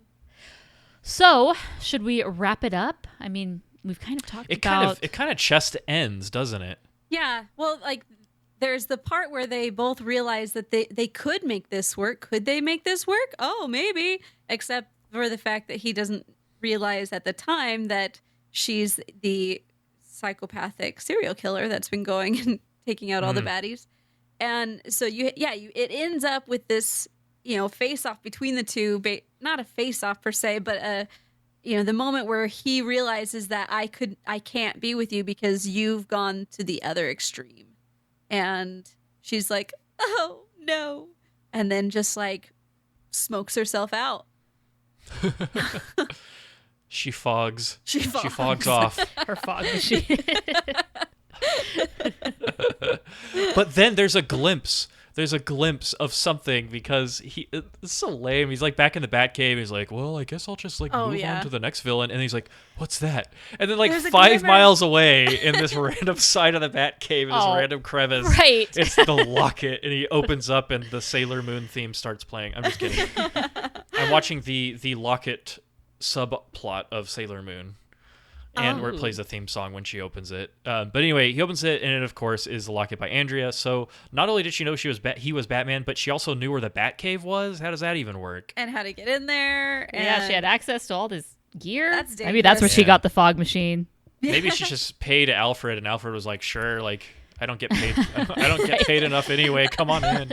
So, should we wrap it up? I mean, we've kind of talked about...
It kind of chest ends, doesn't it?
Yeah. Well, like, there's the part where they both realize that they could make this work. Could they make this work? Oh, maybe. Except for the fact that he doesn't realize at the time that she's the psychopathic serial killer that's been going and taking out all the baddies. And so it ends up with this, face off between the two, not a face off per se, but the moment where he realizes that I can't be with you because you've gone to the other extreme. And she's like, oh no. And then just like smokes herself out.
She fogs. She
fogs.
fogs off.
Her fog machine.
But then there's a glimpse of something because it's so lame. He's like back in the Batcave. He's like, well, I guess I'll just like move on to the next villain. And he's like, what's that? And then like 5 miles away in this random side of the Batcave, in this random crevice, it's the locket. And he opens up and the Sailor Moon theme starts playing. I'm just kidding. I'm watching the locket subplot of Sailor Moon. And where it plays the theme song when she opens it. But anyway, he opens it, and it, of course, is the locket by Andrea. So not only did she know he was Batman, but she also knew where the Batcave was. How does that even work?
And how to get in there. And
yeah, she had access to all this gear.
That's dangerous.
Maybe that's where she got the fog machine.
Maybe she just paid Alfred, and Alfred was like, sure, like, I don't get paid. I don't get paid enough anyway. Come on in.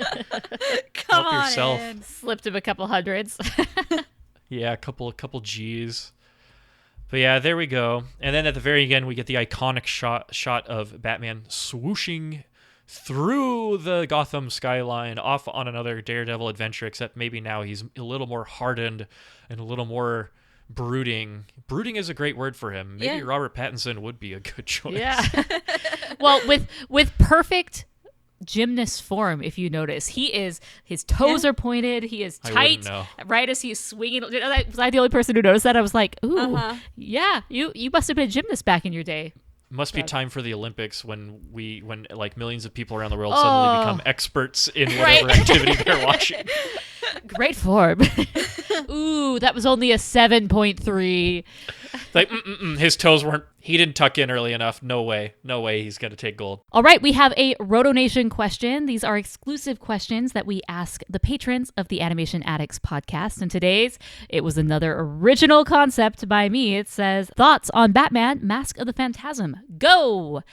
Come
Help yourself.
in.
Slipped him a couple hundreds.
Yeah, a couple G's. But yeah, there we go. And then at the very end, we get the iconic shot of Batman swooshing through the Gotham skyline off on another Daredevil adventure, except maybe now he's a little more hardened and a little more brooding. Brooding is a great word for him. Maybe Robert Pattinson would be a good choice.
Yeah. Well, with perfect gymnast form, if you notice, his toes are pointed, he is tight right as he's swinging. Was I the only person who noticed that? I was like, ooh, yeah, you must have been a gymnast back in your day.
Must be time for the Olympics when like millions of people around the world suddenly become experts in whatever activity they're watching.
Great form. Ooh, that was only a 7.3.
Like, his toes he didn't tuck in early enough. No way he's going to take gold.
All right, we have a RotoNation question. These are exclusive questions that we ask the patrons of the Animation Addicts podcast. And today's, it was another original concept by me. It says, thoughts on Batman, Mask of the Phantasm. Go!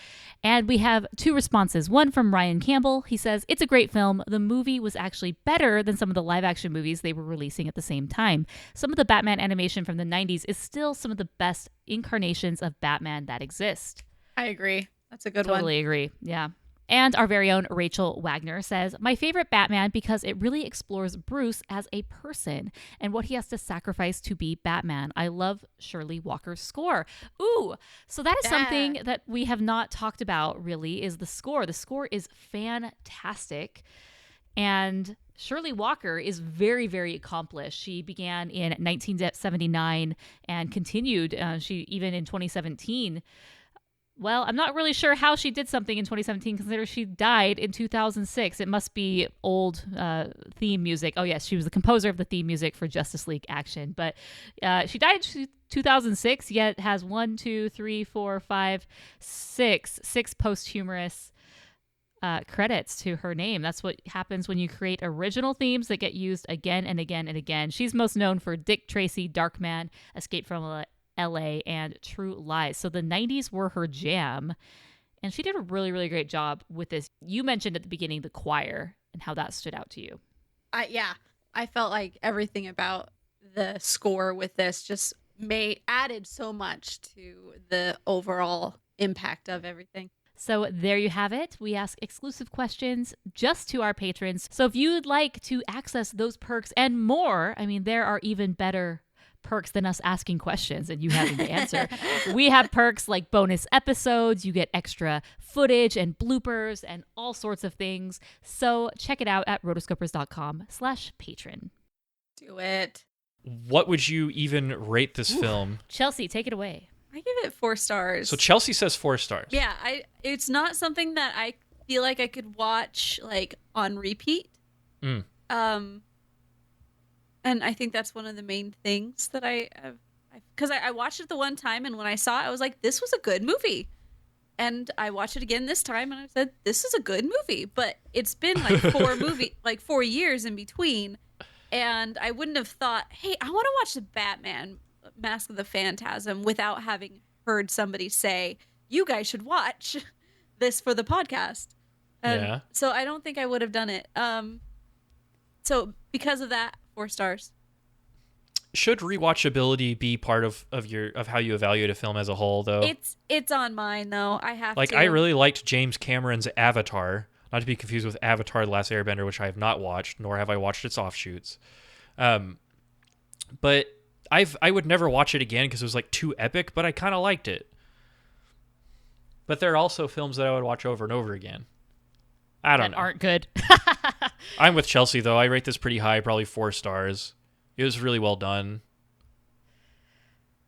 And we have 2 responses. One from Ryan Campbell. He says, it's a great film. The movie was actually better than some of the live-action movies they were releasing at the same time. Some of the Batman animation from the 90s is still some of the best incarnations of Batman that exist.
I agree. That's a good one.
Totally agree. Yeah. And our very own Rachel Wagner says, my favorite Batman because it really explores Bruce as a person and what he has to sacrifice to be Batman. I love Shirley Walker's score. Ooh, so that is something that we have not talked about really is the score. The score is fantastic. And Shirley Walker is very, very accomplished. She began in 1979 and continued, even in 2017. Well, I'm not really sure how she did something in 2017, considering she died in 2006. It must be old theme music. Oh, yes, she was the composer of the theme music for Justice League Action. But she died in 2006, yet has 6 posthumous credits to her name. That's what happens when you create original themes that get used again and again and again. She's most known for Dick Tracy, Darkman, Escape from LA, and True Lies. So the 90s were her jam, and she did a really, really great job with this. You mentioned at the beginning the choir and how that stood out to you.
Yeah. I felt like everything about the score with this just added so much to the overall impact of everything.
So there you have it. We ask exclusive questions just to our patrons. So if you'd like to access those perks and more, I mean, there are even better perks than us asking questions and you having to answer. We have perks like bonus episodes. You get extra footage and bloopers and all sorts of things. So check it out at rotoscopers.com/patron.
Do it.
What would you even rate this film?
Chelsea, take it away.
I give it 4 stars.
So Chelsea says 4 stars.
Yeah, it's not something that I feel like I could watch like on repeat.
Mm.
And I think that's one of the main things that because I watched it the one time, and when I saw it, I was like, this was a good movie. And I watched it again this time, and I said, this is a good movie. But it's been like 4 years in between, and I wouldn't have thought, hey, I want to watch the Batman Mask of the Phantasm without having heard somebody say, you guys should watch this for the podcast.
Yeah.
So I don't think I would have done it. So because of that, 4 stars.
Should rewatchability be part of how you evaluate a film as a whole, though?
It's on mine though. I have
like
to.
I really liked James Cameron's Avatar, not to be confused with Avatar: The Last Airbender, which I have not watched, nor have I watched its offshoots. But I would never watch it again because it was like too epic, but I kind of liked it. But there are also films that I would watch over and over again. I don't know.
Aren't good.
I'm with Chelsea though. I rate this pretty high, probably 4 stars. It was really well done.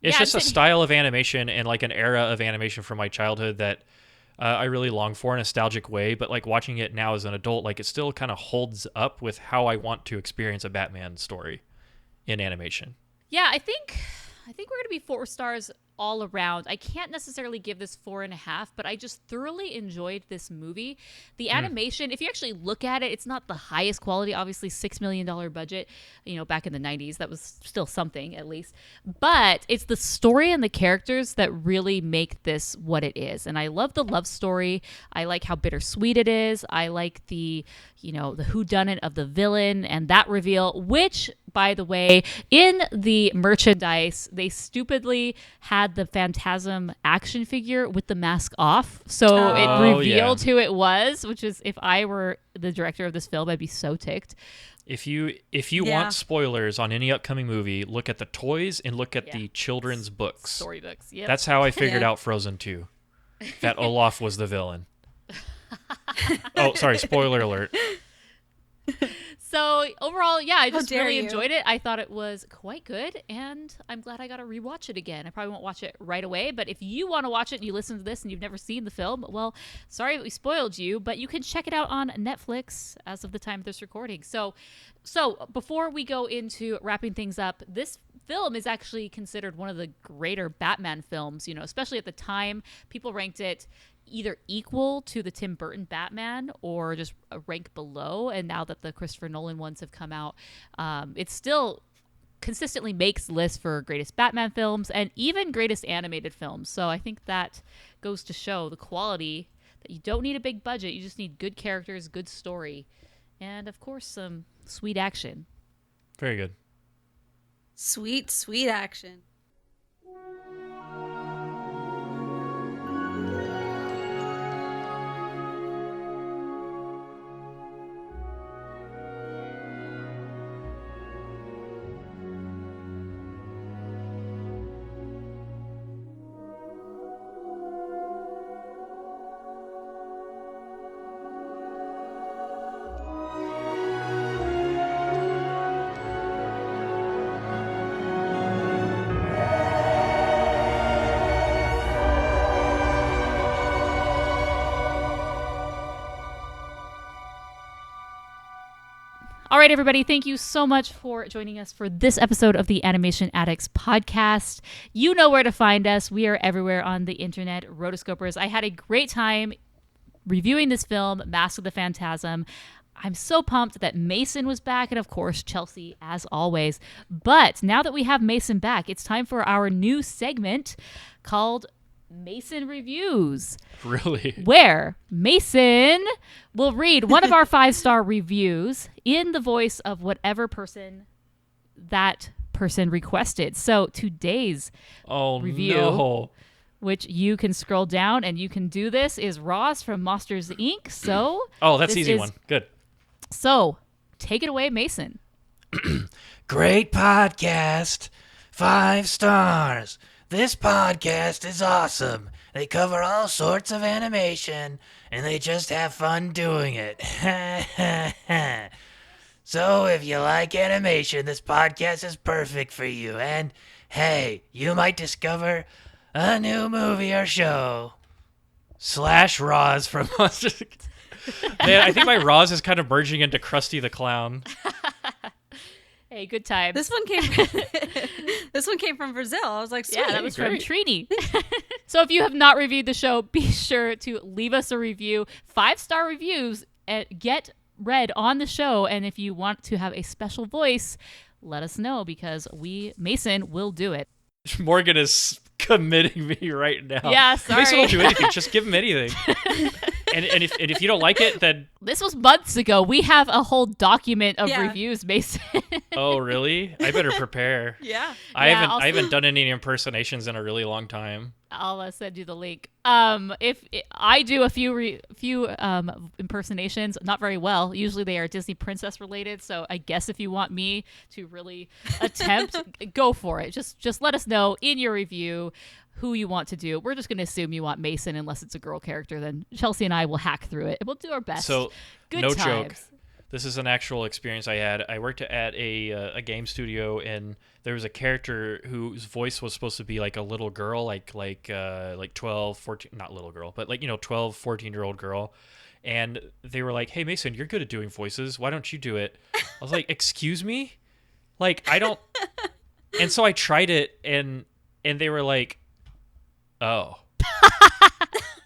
It's just a style of animation and like an era of animation from my childhood that I really long for in a nostalgic way. But like watching it now as an adult, like it still kind of holds up with how I want to experience a Batman story in animation.
Yeah, I think we're going to be 4 stars all around. I can't necessarily give this 4.5, but I just thoroughly enjoyed this movie. The animation, if you actually look at it, it's not the highest quality. Obviously, $6 million budget, back in the 90s. That was still something, at least. But it's the story and the characters that really make this what it is. And I love the love story. I like how bittersweet it is. I like the whodunit of the villain and that reveal, which, by the way, in the merchandise, they stupidly had the Phantasm action figure with the mask off. So it revealed who it was, which is, if I were the director of this film, I'd be so ticked.
If you want spoilers on any upcoming movie, look at the toys and look at the children's books.
Storybooks, yeah.
That's how I figured out Frozen 2. That Olaf was the villain. Oh, sorry, spoiler alert.
So overall, yeah, I just really enjoyed it. I thought it was quite good, and I'm glad I got to rewatch it again. I probably won't watch it right away, but if you want to watch it and you listen to this and you've never seen the film, well, sorry that we spoiled you, but you can check it out on Netflix as of the time of this recording. So before we go into wrapping things up, this film is actually considered one of the greater Batman films, especially at the time. People ranked it either equal to the Tim Burton Batman or just a rank below. And now that the Christopher Nolan ones have come out, it still consistently makes lists for greatest Batman films and even greatest animated films. So I think that goes to show the quality that you don't need a big budget. You just need good characters, good story, and of course, some sweet action.
Very good.
Sweet, sweet action.
All right, everybody, thank you so much for joining us for this episode of the Animation Addicts podcast. You know where to find us. We are everywhere on the internet, Rotoscopers. I had a great time reviewing this film, Mask of the Phantasm. I'm so pumped that Mason was back, and of course, Chelsea, as always. But now that we have Mason back, it's time for our new segment called Mason Reviews.
Really?
Where Mason will read one of our 5-star reviews in the voice of whatever person that person requested. So today's review,
no.
which you can scroll down and you can do this, is Ross from Monsters Inc. So
that's easy one. Good.
So take it away, Mason.
Great podcast. 5 stars. This podcast is awesome. They cover all sorts of animation, and they just have fun doing it. So if you like animation, this podcast is perfect for you. And hey, you might discover a new movie or show. / Roz from Monsters.
Man, I think my Roz is kind of merging into Krusty the Clown.
Hey, good time.
This one came from Brazil. I was like, sweet.
Yeah, that was
Great.
from Trini. So if you have not reviewed the show, be sure to leave us a review. 5-star reviews get read on the show. And if you want to have a special voice, let us know because Mason will do it.
Morgan is committing me right now.
Yeah, sorry.
Mason will do anything. Just give him anything. And if you don't like it, then...
This was months ago. We have a whole document of reviews, Mason.
Oh, really? I better prepare.
Yeah.
I haven't done any impersonations in a really long time.
I'll send you the link. If I do a few impersonations, not very well. Usually they are Disney princess related. So I guess if you want me to really attempt, go for it. Just let us know in your review who you want to do. We're just going to assume you want Mason unless it's a girl character. Then Chelsea and I will hack through it. We'll do our best.
So
Good
no
times.
joke. This is an actual experience I had. I worked at a game studio, and there was a character whose voice was supposed to be like a little girl, like 12, 14, not little girl, but 12, 14-year-old girl. And they were like, "Hey, Mason, you're good at doing voices. Why don't you do it?" I was like, "Excuse me? Like, I don't." And so I tried it, and they were like, "Oh."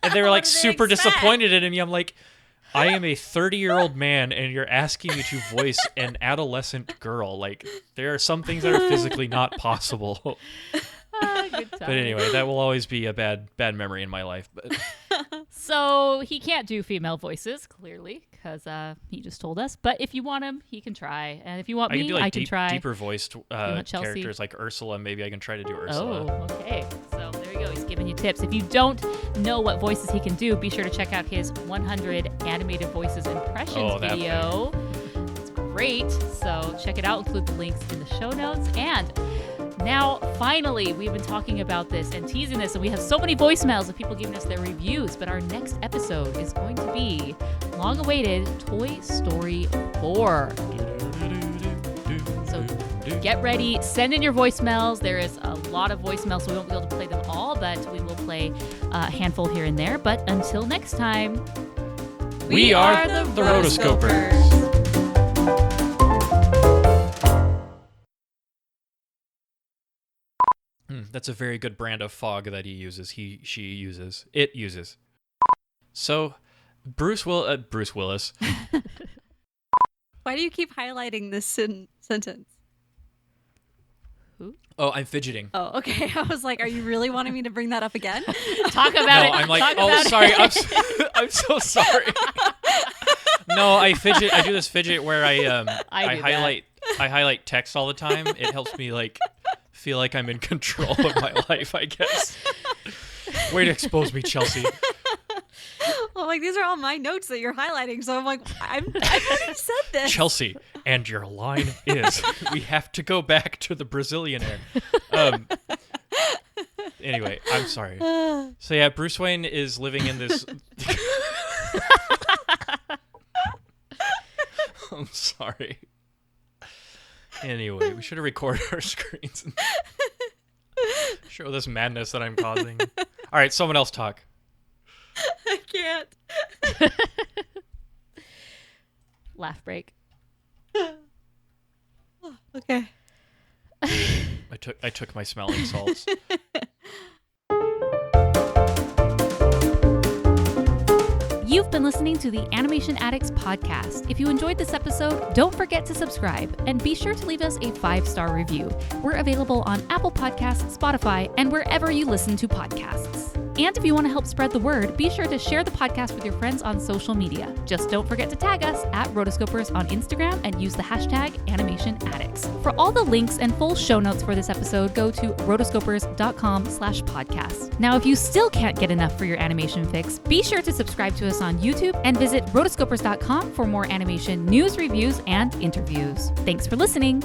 And they were like super disappointed in me. I'm like, I am a 30-year-old man, and you're asking me to voice an adolescent girl. Like, there are some things that are physically not possible.
Good time.
But anyway, that will always be a bad memory in my life. But
So he can't do female voices, clearly, because he just told us. But if you want him, he can try. And if you want
I can
me,
do like
I can try.
deeper voiced
want Chelsea?
characters like Ursula. Maybe I can try to do Ursula.
Oh, okay. So there you go. He's giving you tips. If you don't know what voices he can do, be sure to check out his 100 animated voices impressions video. It's great. So check it out. Include the links in the show notes. And now, finally, we've been talking about this and teasing this, and we have so many voicemails of people giving us their reviews, but our next episode is going to be long-awaited Toy Story 4. So get ready. Send in your voicemails. There is a lot of voicemails, so we won't be able to play them all, but we will play a handful here and there. But until next time,
We are the Rotoscopers. That's a very good brand of fog that he uses. She uses. It uses. So, Bruce Willis.
Why do you keep highlighting this sentence?
who?
Oh, I'm fidgeting.
Oh, okay. I was like, are you really wanting me to bring that up again?
Talk about
No,
it.
I'm like,
Talk
oh,
about
sorry.
it.
I'm so sorry. No, I fidget. I do this fidget where I
I do
highlight text all the time. It helps me like feel like I'm in control of my life, I guess. Way to expose me, Chelsea.
Well, like these are all my notes that you're highlighting, so I'm like, I've already said this.
Chelsea, and your line is, we have to go back to the Brazilian air. Anyway, I'm sorry. So yeah, Bruce Wayne is living in this... I'm sorry. Anyway, we should have recorded our screens and show this madness that I'm causing. All right, someone else talk.
I can't.
Laugh break.
Okay.
I took my smelling salts.
You've been listening to the Animation Addicts podcast. If you enjoyed this episode, don't forget to subscribe and be sure to leave us a 5-star review. We're available on Apple Podcasts, Spotify, and wherever you listen to podcasts. And if you want to help spread the word, be sure to share the podcast with your friends on social media. Just don't forget to tag us at Rotoscopers on Instagram and use the hashtag AnimationAddicts. For all the links and full show notes for this episode, go to rotoscopers.com/podcast. Now, if you still can't get enough for your animation fix, be sure to subscribe to us on YouTube and visit rotoscopers.com for more animation news, reviews, and interviews. Thanks for listening.